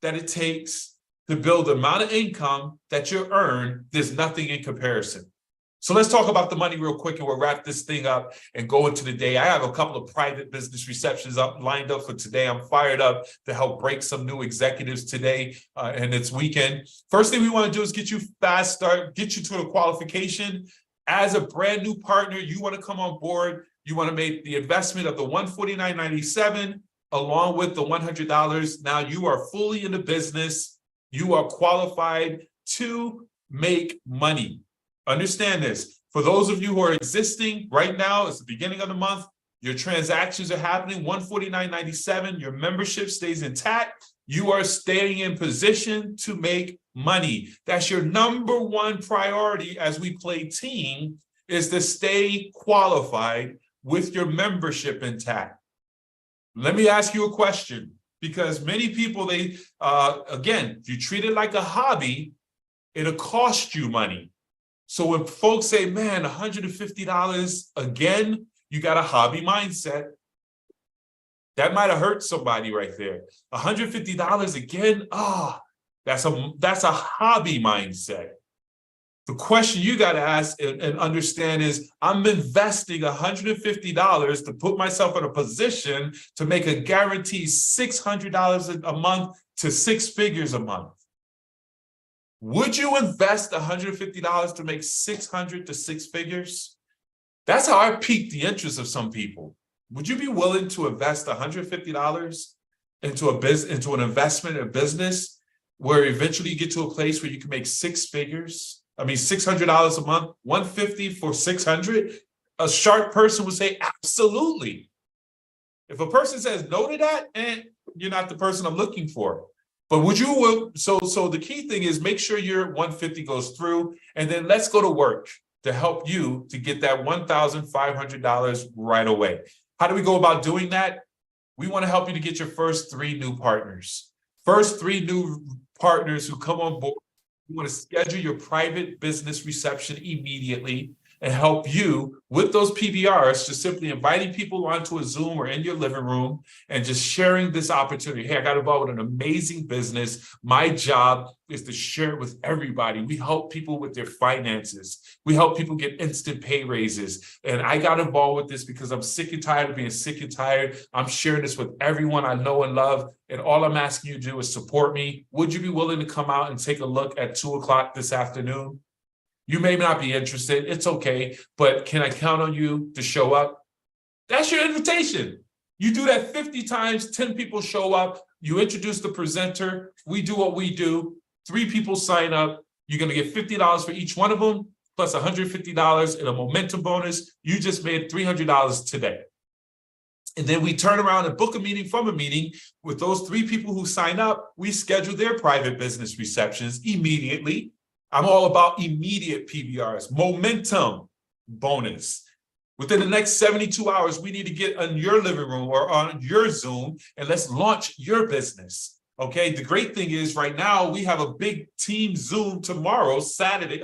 that it takes to build the amount of income that you earn. There's nothing in comparison. So let's talk about the money real quick and we'll wrap this thing up and go into the day. I have a couple of private business receptions lined up for today. I'm fired up to help break some new executives today and it's weekend. First thing we want to do is get you fast start, get you to a qualification. As a brand new partner, you want to come on board. You want to make the investment of the $149.97 along with the $100. Now you are fully in the business. You are qualified to make money. Understand this. For those of you who are existing right now, it's the beginning of the month, your transactions are happening, $149.97, your membership stays intact, you are staying in position to make money. That's your number one priority as we play team, is to stay qualified with your membership intact. Let me ask you a question, because many people, again, if you treat it like a hobby, it'll cost you money. So when folks say, man, $150 again, you got a hobby mindset. That might have hurt somebody right there. $150 again, that's a hobby mindset. The question you got to ask and understand is, I'm investing $150 to put myself in a position to make a guaranteed $600 a month to six figures a month. Would you invest $150 to make 600 to six figures? That's how I piqued the interest of some people. Would you be willing to invest $150 into an investment in a business where eventually you get to a place where you can make six figures? I mean, $600 a month, $150 for 600. A sharp person would say, absolutely. If a person says no to that, you're not the person I'm looking for. But would you, so the key thing is make sure your 150 goes through, and then let's go to work to help you to get that $1,500 right away. How do we go about doing that? We want to help you to get your first 3 new partners. First 3 new partners who come on board. We want to schedule your private business reception immediately and help you with those PBRs, just simply inviting people onto a Zoom or in your living room and just sharing this opportunity. Hey, I got involved with an amazing business. My job is to share it with everybody. We help people with their finances. We help people get instant pay raises. And I got involved with this because I'm sick and tired of being sick and tired. I'm sharing this with everyone I know and love. And all I'm asking you to do is support me. Would you be willing to come out and take a look at 2:00 this afternoon? You may not be interested. It's okay. But can I count on you to show up? That's your invitation. You do that 50 times, 10 people show up. You introduce the presenter. We do what we do. 3 people sign up. You're going to get $50 for each one of them, plus $150 in a momentum bonus. You just made $300 today. And then we turn around and book a meeting from a meeting with those 3 people who sign up. We schedule their private business receptions immediately. I'm all about immediate PBRs, momentum bonus. Within the next 72 hours, we need to get in your living room or on your Zoom and let's launch your business. Okay, the great thing is right now we have a big team Zoom tomorrow, Sunday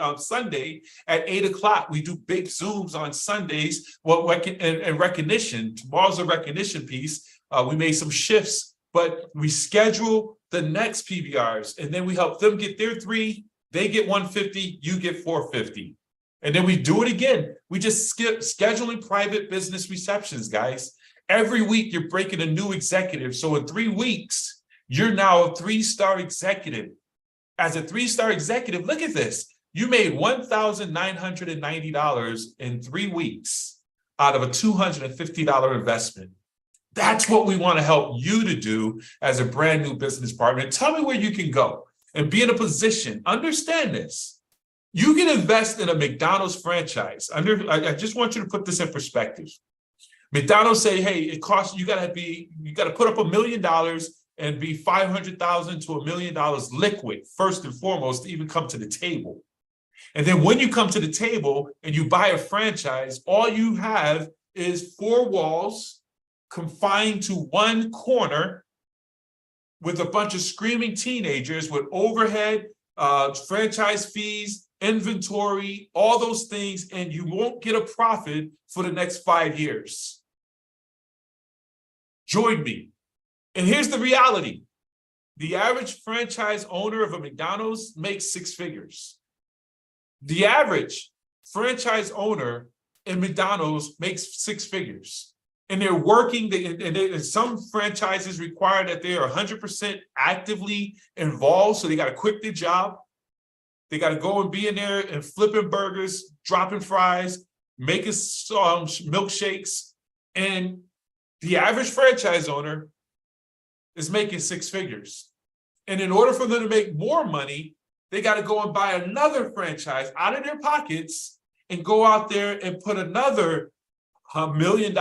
at 8:00. We do big Zooms on Sundays. And recognition. Tomorrow's a recognition piece. We made some shifts, but we schedule the next PBRs and then we help them get their 3. They get 150, you get 450. And then we do it again. We just skip scheduling private business receptions, guys. Every week you're breaking a new executive. So in 3 weeks, you're now a 3-star executive. As a 3-star executive, look at this. You made $1,990 in 3 weeks out of a $250 investment. That's what we want to help you to do as a brand new business partner. Tell me where you can go and be in a position. Understand this. You can invest in a McDonald's franchise. I just want you to put this in perspective. McDonald's say, hey, it costs, you got to put up $1 million and be $500,000 to $1 million liquid, first and foremost, to even come to the table. And then when you come to the table and you buy a franchise, all you have is 4 walls confined to one corner with a bunch of screaming teenagers with overhead, franchise fees, inventory, all those things, and you won't get a profit for the next 5 years. Join me. And here's the reality. The average franchise owner of a McDonald's makes 6 figures. The average franchise owner in McDonald's makes 6 figures. And they're working, and some franchises require that they are 100% actively involved, so they got to quit their job. They got to go and be in there and flipping burgers, dropping fries, making milkshakes. And the average franchise owner is making 6 figures. And in order for them to make more money, they got to go and buy another franchise out of their pockets and go out there and put another $1 million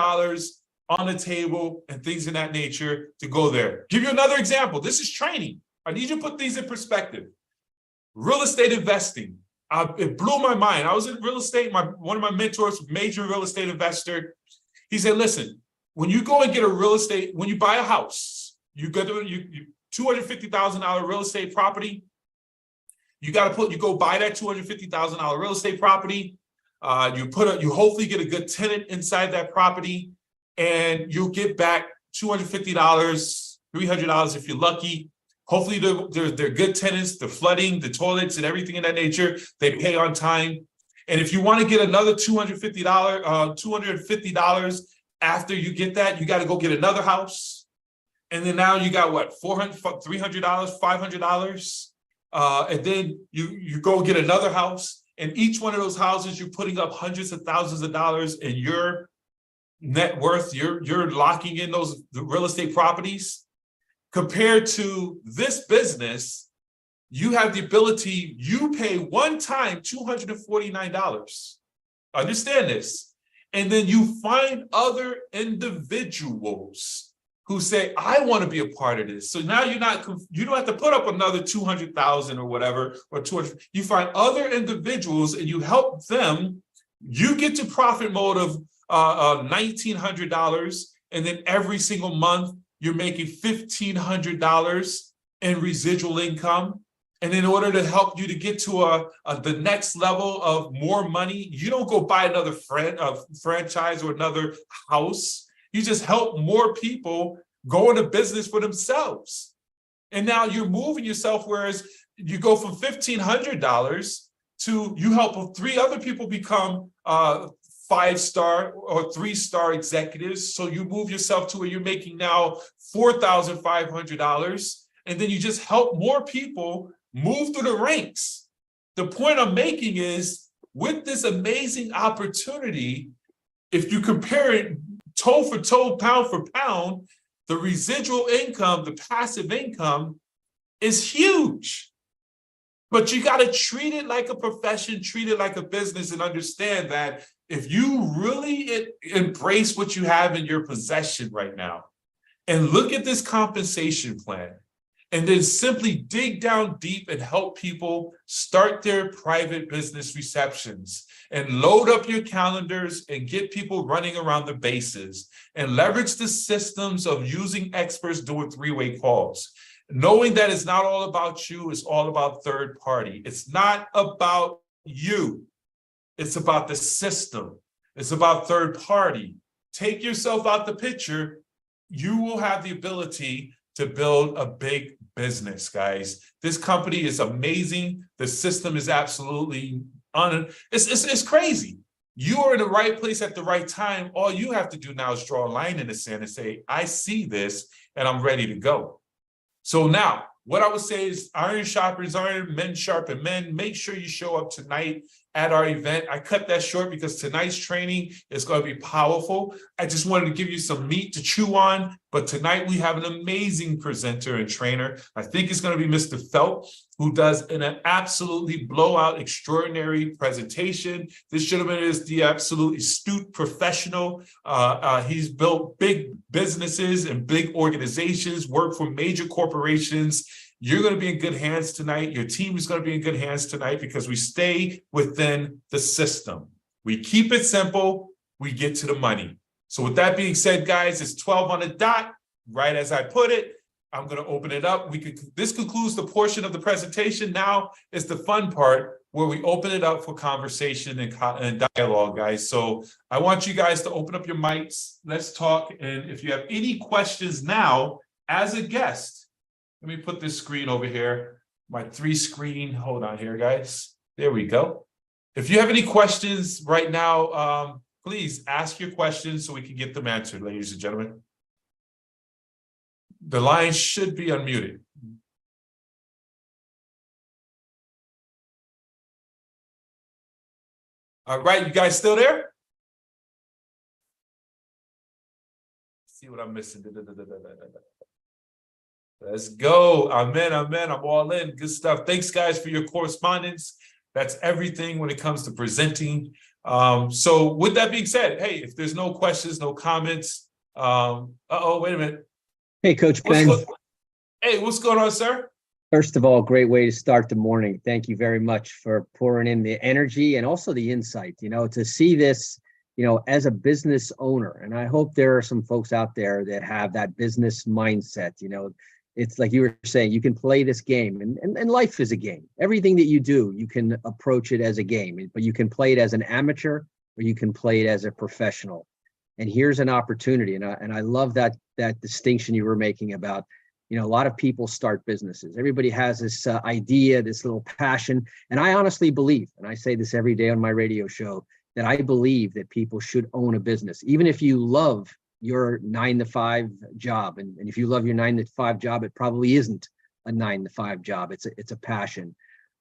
on the table and things of that nature to go there. Give you another example. This is training. I need you to put these in perspective. Real estate investing. It blew my mind. I was in real estate. One of my mentors, major real estate investor, he said, listen, when you go and get a real estate, when you buy a house, you get $250,000 real estate property. You go buy that $250,000 real estate property. You hopefully get a good tenant inside that property, and you'll get back $250, $300 if you're lucky. Hopefully they're good tenants, the flooding, the toilets, and everything of that nature. They pay on time. And if you want to get another $250 after you get that, you got to go get another house. And then now you got what, $400, $300, $500. And then you go get another house. And each one of those houses, you're putting up hundreds of thousands of dollars in your net worth. You're locking in the real estate properties. Compared to this business, you have the ability, you pay one time $249. Understand this. And then you find other individuals who say, I want to be a part of this. So now you don't have to put up another 200,000 or whatever, or 200. You find other individuals and you help them. You get to profit mode of $1,900. And then every single month, you're making $1,500 in residual income. And in order to help you to get to the next level of more money, you don't go buy another franchise or another house. You just help more people go into business for themselves. And now you're moving yourself, whereas you go from $1,500 to you help 3 other people become 5-star or 3-star executives. So you move yourself to where you're making now $4,500. And then you just help more people move through the ranks. The point I'm making is, with this amazing opportunity, if you compare it toe for toe, pound for pound, the residual income, the passive income is huge. But you got to treat it like a profession, treat it like a business, and understand that if you really embrace what you have in your possession right now, and look at this compensation plan, and then simply dig down deep and help people start their private business receptions, and load up your calendars and get people running around the bases, and leverage the systems of using experts doing 3-way calls. Knowing that it's not all about you, it's all about third party. It's not about you. It's about the system. It's about third party. Take yourself out the picture. You will have the ability to build a big business, guys. This company is amazing. The system is absolutely it's crazy. You are in the right place at the right time. All you have to do now is draw a line in the sand and say, I see this and I'm ready to go. So now, what I would say is, iron sharpens iron, men sharpen men. Make sure you show up tonight at our event. I cut that short because tonight's training is going to be powerful. I just wanted to give you some meat to chew on, but tonight we have an amazing presenter and trainer. I think it's going to be Mr. Felt, who does an absolutely blowout, extraordinary presentation. This gentleman is the absolutely astute professional. He's built big businesses and big organizations, worked for major corporations. You're going to be in good hands tonight. Your team is going to be in good hands tonight because we stay within the system. We keep it simple. We get to the money. So with that being said, guys, it's 12 on the dot, right as I put it. I'm going to open it up. This concludes the portion of the presentation. Now is the fun part where we open it up for conversation and dialogue, guys. So I want you guys to open up your mics. Let's talk. And if you have any questions now, as a guest, let me put this screen over here. My 3-screen. Hold on here, guys. There we go. If you have any questions right now, please ask your questions so we can get them answered, ladies and gentlemen. The line should be unmuted. All right, you guys still there? See what I'm missing. Let's go. Amen, amen. I'm all in. Good stuff. Thanks, guys, for your correspondence. That's everything when it comes to presenting. So with that being said, hey, if there's no questions, no comments. Wait a minute. Hey, Coach Ben. Hey, what's going on, sir? First of all, great way to start the morning. Thank you very much for pouring in the energy and also the insight, to see this, as a business owner. And I hope there are some folks out there that have that business mindset. It's like you were saying, you can play this game and life is a game. Everything that you do, you can approach it as a game, but you can play it as an amateur or you can play it as a professional. And here's an opportunity. And I love that distinction you were making about, a lot of people start businesses. Everybody has this idea, this little passion. And I honestly believe, and I say this every day on my radio show, that I believe that people should own a business. Even if you love your 9-to-5 job. And if you love your 9-to-5 job, it probably isn't a 9-to-5 job. It's a passion.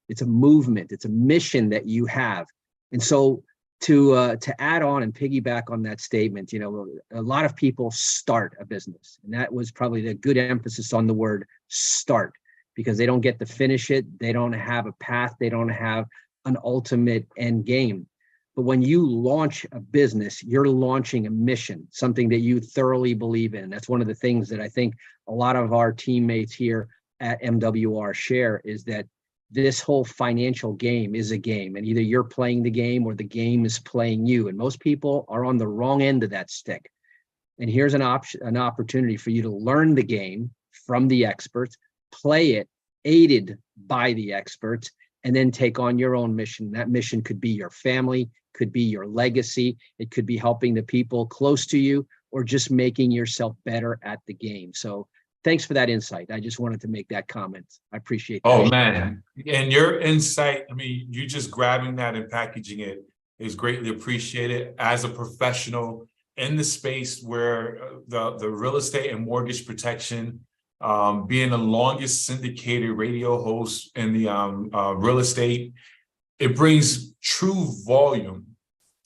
It's a movement. It's a mission that you have. And so to add on and piggyback on that statement, a lot of people start a business, and that was probably the good emphasis on the word start, because they don't get to finish it. They don't have a path. They don't have an ultimate end game. But when you launch a business, you're launching a mission, something that you thoroughly believe in. That's one of the things that I think a lot of our teammates here at MWR share, is that this whole financial game is a game, and either you're playing the game or the game is playing you. And most people are on the wrong end of that stick. And here's an opportunity for you to learn the game from the experts, play it aided by the experts, and then take on your own mission. That mission could be your family, could be your legacy. It could be helping the people close to you, or just making yourself better at the game. So thanks for that insight. I just wanted to make that comment. I appreciate that. Oh, man. And your insight, you just grabbing that and packaging it is greatly appreciated. As a professional in the space where the real estate and mortgage protection, being the longest syndicated radio host in the real estate, it brings true volume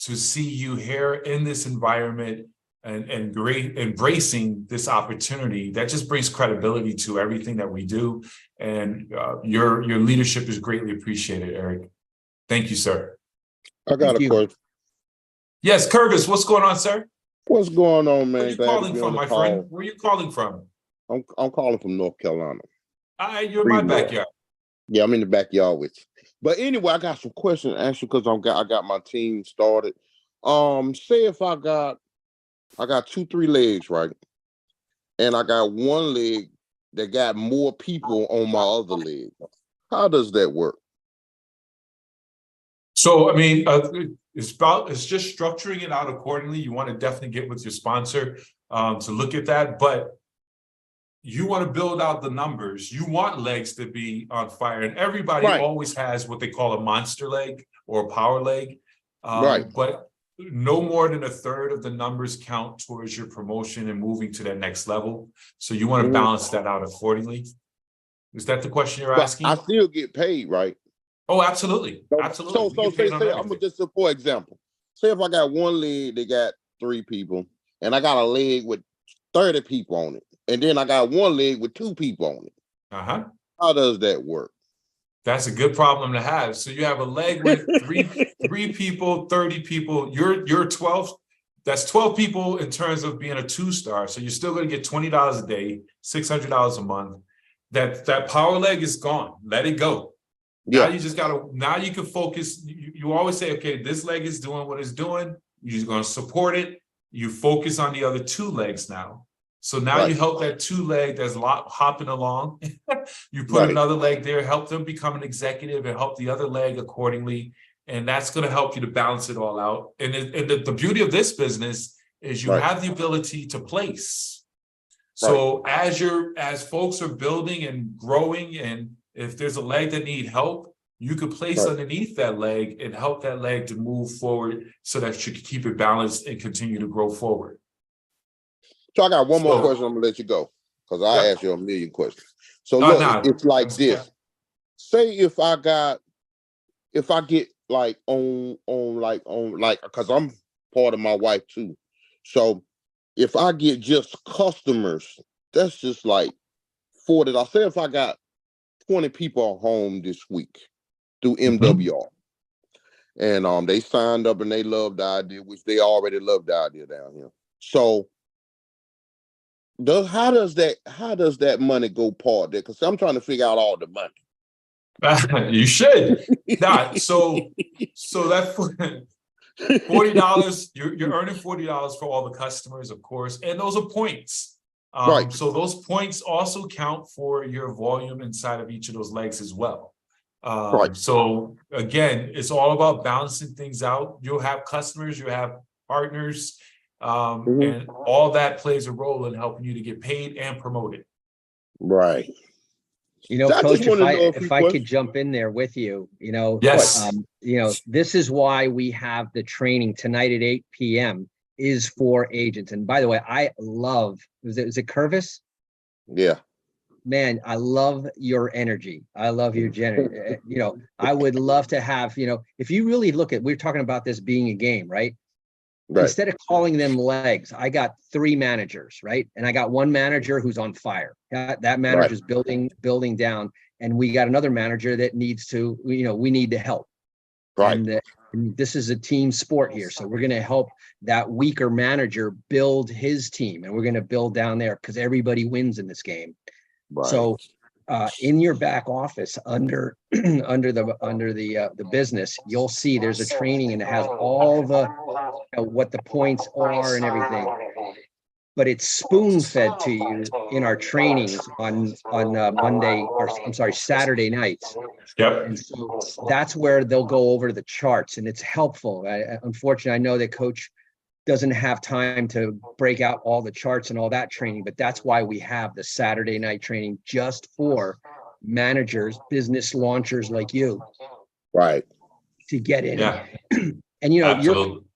to see you here in this environment and great embracing this opportunity. That just brings credibility to everything that we do. And your leadership is greatly appreciated, Eric. Thank you, sir. I got a question. Yes, Curtis, what's going on, sir? What's going on, man? Where are you calling from, my friend? Where are you calling from? I'm calling from North Carolina. You're in my backyard. Yeah, I'm in the backyard with you. But anyway, I got some questions to ask you because I got my team started. Say if I got 2-3 legs, right? And I got one leg that got more people on my other leg. How does that work? So, it's just structuring it out accordingly. You want to definitely get with your sponsor to look at that, but you want to build out the numbers. You want legs to be on fire, and everybody always has what they call a monster leg or a power leg. But no more than a third of the numbers count towards your promotion and moving to that next level. So you want to balance that out accordingly. Is that the question you're asking? I still get paid, right? Oh, absolutely. Absolutely. So say I'm just for example, say if I got one leg, they got 3 people, and I got a leg with 30 people on it, and then I got one leg with 2 people on it. How does that work? That's a good problem to have. So you have a leg with three people, 30 people. You're 12. That's 12 people in terms of being a 2-star. So you're still going to get $20 a day, $600 a month. That power leg is gone. Let it go. Yeah. Now you just now you can focus. You always say, okay, this leg is doing what it's doing. You're just going to support it. you focus on the other two legs now. So now you help that two leg that's hopping along. You put another leg there, help them become an executive and help the other leg accordingly. And that's going to help you to balance it all out. And the beauty of this business is you have the ability to place. So as folks are building and growing, and if there's a leg that need help, you could place underneath that leg and help that leg to move forward so that you can keep it balanced and continue to grow forward. So I got one more question. I'm gonna let you go because I asked you a million questions. So look, it's like this. Say if I get like on because I'm part of my wife too. So if I get just customers, that's just like $40. I say if I got 20 people home this week through MWR, and they signed up and they loved the idea, which they already loved the idea down here. So how does that money go part there? Because I'm trying to figure out all the money. You should not. So that $40, you're earning $40 for all the customers, of course, and those are points. So those points also count for your volume inside of each of those legs as well. So again, it's all about balancing things out. You'll have customers, you have partners, and all that plays a role in helping you to get paid and promoted. Right. You know, Coach, if I could jump in there with you, this is why we have the training tonight at 8 p.m. is for agents. And by the way, I love, is it Curvis? Yeah. Man, I love your energy. I love your I would love to have, if you really look at, we're talking about this being a game, right? Instead of calling them legs, I got 3 managers, right? And I got one manager who's on fire. That manager's building down. And we got another manager that needs to, we need to help. And this is a team sport here. So we're going to help that weaker manager build his team. And we're going to build down there because everybody wins in this game. So in your back office under the business, you'll see there's a training and it has all the what the points are and everything. But it's spoon fed to you in our trainings on Saturday nights. And so that's where they'll go over the charts and it's helpful. Unfortunately, I know that Coach doesn't have time to break out all the charts and all that training, but that's why we have the Saturday night training just for managers, business launchers like you, to get in. And your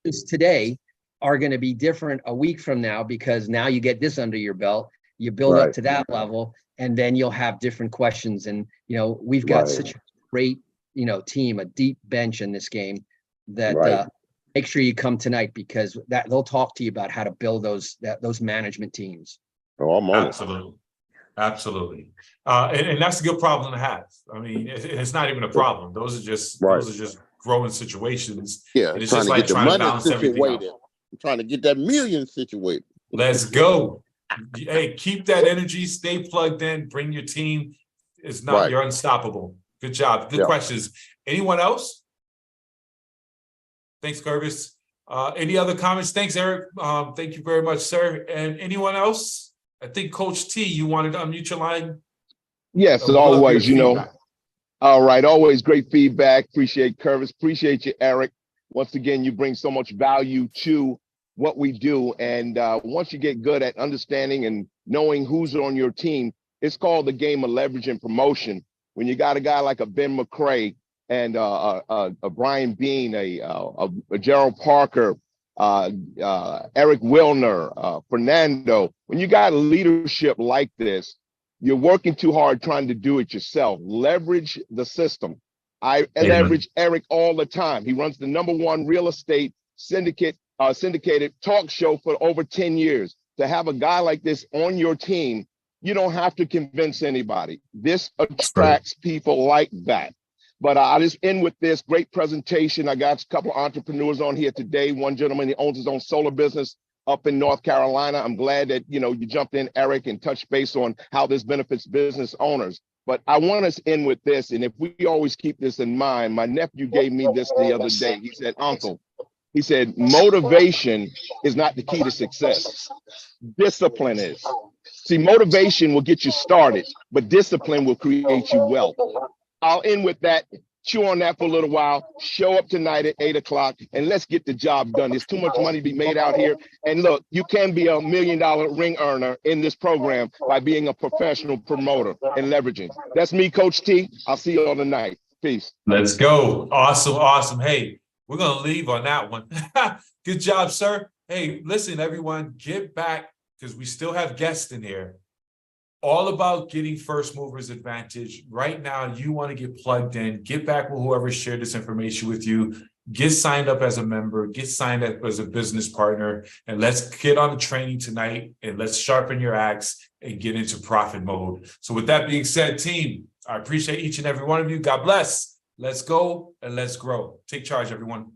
business today are going to be different a week from now because now you get this under your belt, you build up to that level, and then you'll have different questions. And we've got such a great team, a deep bench in this game that make sure you come tonight because they'll talk to you about how to build those management teams. Oh, I'm on Absolutely. And that's a good problem to have. I mean, it's not even a problem. Those are just growing situations. Yeah, and it's just like trying to balance everything out. I'm trying to get that million situated. Let's go. Hey, keep that energy, stay plugged in, bring your team. It's not, you're unstoppable. Good job. Good questions. Anyone else? Thanks, Curvis. Any other comments? Thanks, Eric. Thank you very much, sir. And anyone else? I think Coach T, you wanted to unmute your line? Yes, as always, All right, always great feedback. Appreciate Curvis. Appreciate you, Eric. Once again, you bring so much value to what we do. And once you get good at understanding and knowing who's on your team, it's called the game of leverage and promotion. When you got a guy like a Ben McCray and a Brian Bean, a Gerald Parker, Eric Wilner, Fernando, when you got leadership like this, you're working too hard trying to do it yourself. Leverage the system. I leverage Eric all the time. He runs the #1 real estate syndicated talk show for over 10 years. To have a guy like this on your team, you don't have to convince anybody. This attracts people like that. But I'll just end with this great presentation. I got a couple of entrepreneurs on here today. One gentleman, he owns his own solar business up in North Carolina. I'm glad that, you jumped in, Eric, and touched base on how this benefits business owners. But I want us to end with this. And if we always keep this in mind, my nephew gave me this the other day. He said, "Uncle, He said, motivation is not the key to success. Discipline is. See, motivation will get you started, but discipline will create you wealth. I'll end with that. Chew on that for a little while. Show up tonight at 8 o'clock and let's get the job done. There's too much money to be made out here. And look, you can be $1 million ring earner in this program by being a professional promoter and leveraging. That's me, Coach T. I'll see you all tonight. Peace. Let's go. Awesome. Awesome. Hey, we're going to leave on that one. Good job, sir. Hey, listen, everyone, get back because we still have guests in here. All about getting first movers advantage. Right now, you want to get plugged in, get back with whoever shared this information with you, get signed up as a member, get signed up as a business partner, and let's get on the training tonight and let's sharpen your axe and get into profit mode. So with that being said, team, I appreciate each and every one of you. God bless. Let's go and let's grow. Take charge, everyone.